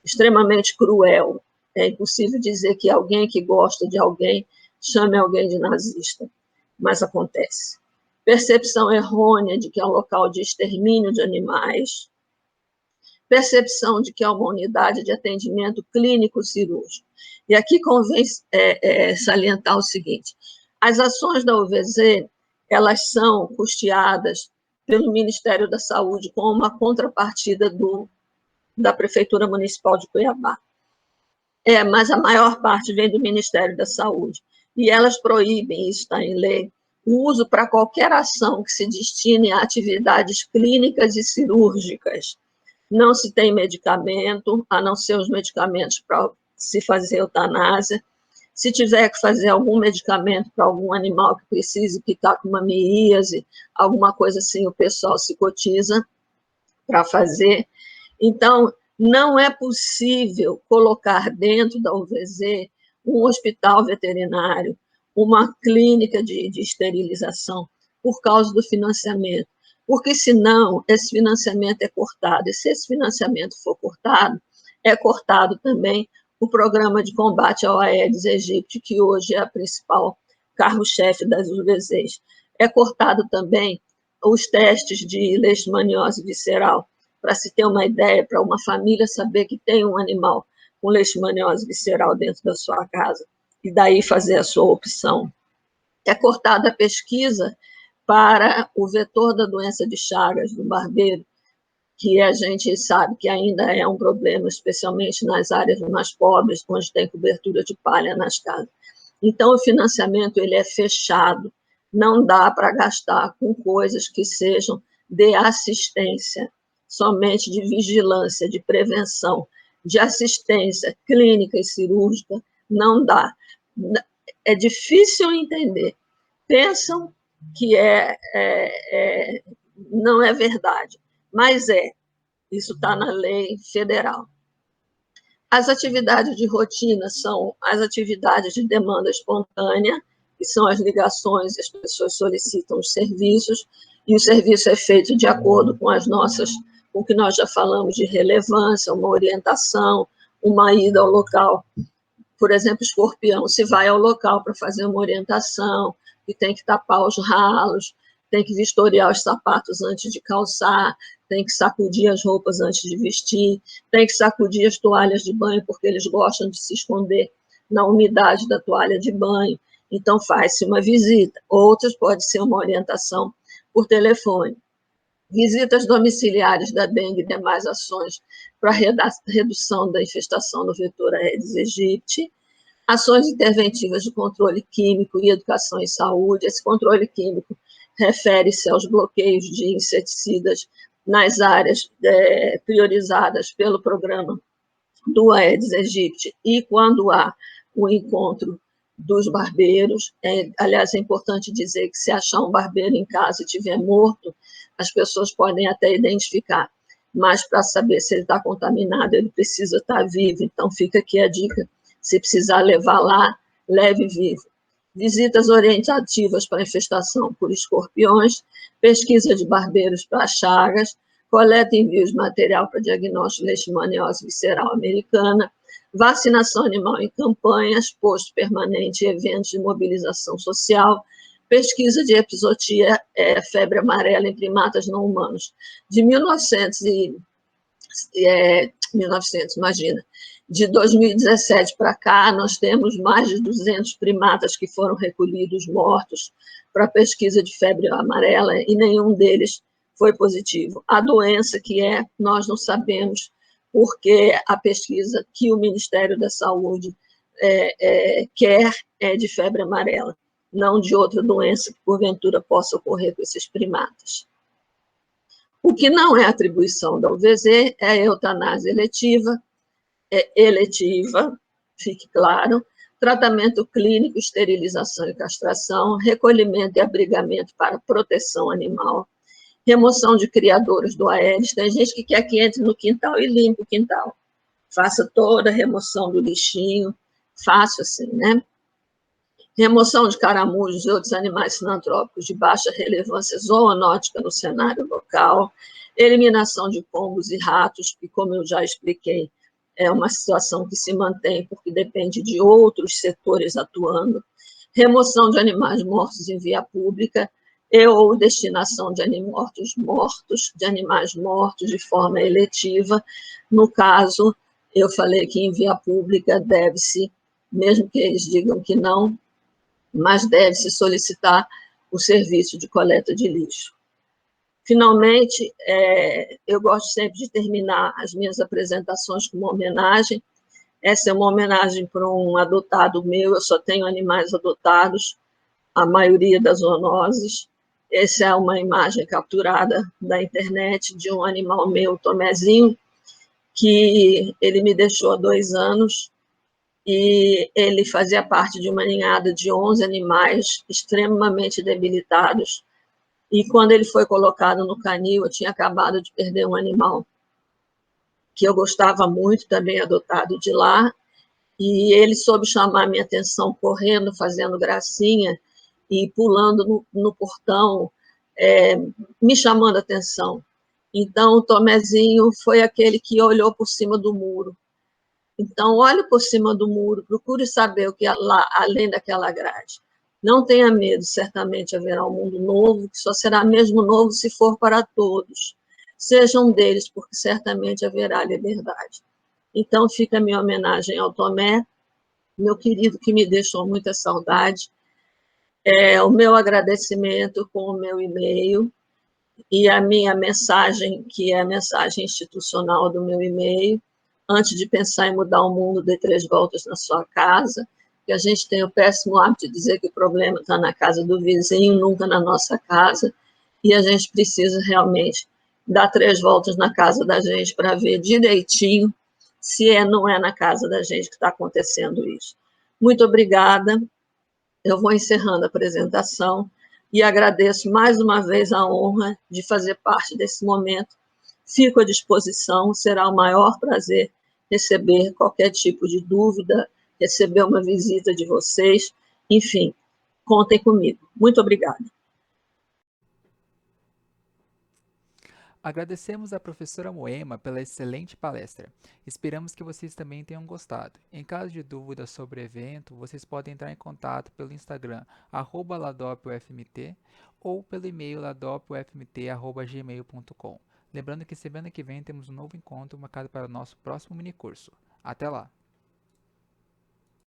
Extremamente cruel. É impossível dizer que alguém que gosta de alguém chame alguém de nazista, mas acontece. Percepção errônea de que é um local de extermínio de animais. Percepção de que é uma unidade de atendimento clínico-cirúrgico. E aqui convém salientar o seguinte: as ações da UVZ, elas são custeadas pelo Ministério da Saúde com uma contrapartida do da Prefeitura Municipal de Cuiabá. Mas a maior parte vem do Ministério da Saúde. E elas proíbem, isso está em lei, o uso para qualquer ação que se destine a atividades clínicas e cirúrgicas. Não se tem medicamento, a não ser os medicamentos para se fazer eutanásia. Se tiver que fazer algum medicamento para algum animal que precise, que está com uma miíase, alguma coisa assim, o pessoal se cotiza para fazer. Então, não é possível colocar dentro da UVZ um hospital veterinário, uma clínica de esterilização, por causa do financiamento. Porque, senão, esse financiamento é cortado. E se esse financiamento for cortado, é cortado também o programa de combate ao Aedes aegypti, que hoje é a principal carro-chefe das UVZs. É cortado também os testes de leishmaniose visceral, para se ter uma ideia, para uma família saber que tem um animal com leishmaniose visceral dentro da sua casa, e daí fazer a sua opção. É cortada a pesquisa para o vetor da doença de Chagas, do barbeiro, que a gente sabe que ainda é um problema, especialmente nas áreas mais pobres, onde tem cobertura de palha nas casas. Então, o financiamento ele é fechado, não dá para gastar com coisas que sejam de assistência, somente de vigilância, de prevenção, de assistência clínica e cirúrgica, não dá. É difícil entender. Pensam que não é verdade, mas isso está na lei federal. As atividades de rotina são as atividades de demanda espontânea, que são as ligações, as pessoas solicitam os serviços, e o serviço é feito de acordo com com o que nós já falamos de relevância, uma orientação, uma ida ao local. Por exemplo, escorpião, se vai ao local para fazer uma orientação, e tem que tapar os ralos, tem que vistoriar os sapatos antes de calçar, tem que sacudir as roupas antes de vestir, tem que sacudir as toalhas de banho, porque eles gostam de se esconder na umidade da toalha de banho. Então, faz-se uma visita. Outras pode ser uma orientação por telefone. Visitas domiciliares da dengue e demais ações para redução da infestação do vetor Aedes aegypti, ações interventivas de controle químico e educação em saúde. Esse controle químico refere-se aos bloqueios de inseticidas nas áreas priorizadas pelo programa do Aedes aegypti e quando há o encontro dos barbeiros. Aliás, é importante dizer que se achar um barbeiro em casa e estiver morto, as pessoas podem até identificar, mas para saber se ele está contaminado, ele precisa estar vivo. Então, fica aqui a dica, se precisar levar lá, leve vivo. Visitas orientativas para infestação por escorpiões, pesquisa de barbeiros para chagas, coleta e envio de material para diagnóstico de leishmaniose visceral americana, vacinação animal em campanhas, posto permanente e eventos de mobilização social, pesquisa de epizootia, febre amarela em primatas não humanos. De 2017 para cá, nós temos mais de 200 primatas que foram recolhidos mortos para pesquisa de febre amarela e nenhum deles foi positivo. A doença nós não sabemos, porque a pesquisa que o Ministério da Saúde quer é de febre amarela, não de outra doença que porventura possa ocorrer com esses primatas. O que não é atribuição da UVZ é a eutanásia eletiva, fique claro, tratamento clínico, esterilização e castração, recolhimento e abrigamento para proteção animal, remoção de criadouros do Aedes. Tem gente que quer que entre no quintal e limpe o quintal. Faça toda a remoção do lixinho, fácil assim, né? Remoção de caramujos e outros animais sinantrópicos de baixa relevância zoonótica no cenário local, eliminação de pombos e ratos, que, como eu já expliquei, é uma situação que se mantém porque depende de outros setores atuando, remoção de animais mortos em via pública ou destinação de animais mortos de forma eletiva. No caso, eu falei que em via pública deve-se, mesmo que eles digam que não, mas deve-se solicitar o serviço de coleta de lixo. Finalmente, eu gosto sempre de terminar as minhas apresentações com uma homenagem. Essa é uma homenagem para um adotado meu, eu só tenho animais adotados, a maioria das zoonoses. Essa é uma imagem capturada da internet de um animal meu, Tomezinho, que ele me deixou há 2 anos, e ele fazia parte de uma ninhada de 11 animais extremamente debilitados, e quando ele foi colocado no canil, eu tinha acabado de perder um animal que eu gostava muito, também adotado de lá, e ele soube chamar minha atenção correndo, fazendo gracinha e pulando no portão, me chamando a atenção. Então, o Tomezinho foi aquele que olhou por cima do muro. Então, olhe por cima do muro, procure saber o que há lá, além daquela grade. Não tenha medo, certamente haverá um mundo novo, que só será mesmo novo se for para todos. Sejam deles, porque certamente haverá liberdade. Então, fica a minha homenagem ao Tomé, meu querido, que me deixou muita saudade. O meu agradecimento com o meu e-mail e a minha mensagem, que é a mensagem institucional do meu e-mail. Antes de pensar em mudar o mundo, dê 3 voltas na sua casa, que a gente tem o péssimo hábito de dizer que o problema está na casa do vizinho, nunca na nossa casa, e a gente precisa realmente dar 3 voltas na casa da gente para ver direitinho se não é na casa da gente que está acontecendo isso. Muito obrigada. Eu vou encerrando a apresentação e agradeço mais uma vez a honra de fazer parte desse momento. Fico à disposição, será o maior prazer receber qualquer tipo de dúvida, receber uma visita de vocês, enfim, contem comigo. Muito obrigada. Agradecemos à professora Moema pela excelente palestra. Esperamos que vocês também tenham gostado. Em caso de dúvidas sobre o evento, vocês podem entrar em contato pelo Instagram @ladopufmt ou pelo e-mail ladopufmt@gmail.com. Lembrando que semana que vem temos um novo encontro marcado para o nosso próximo minicurso. Até lá!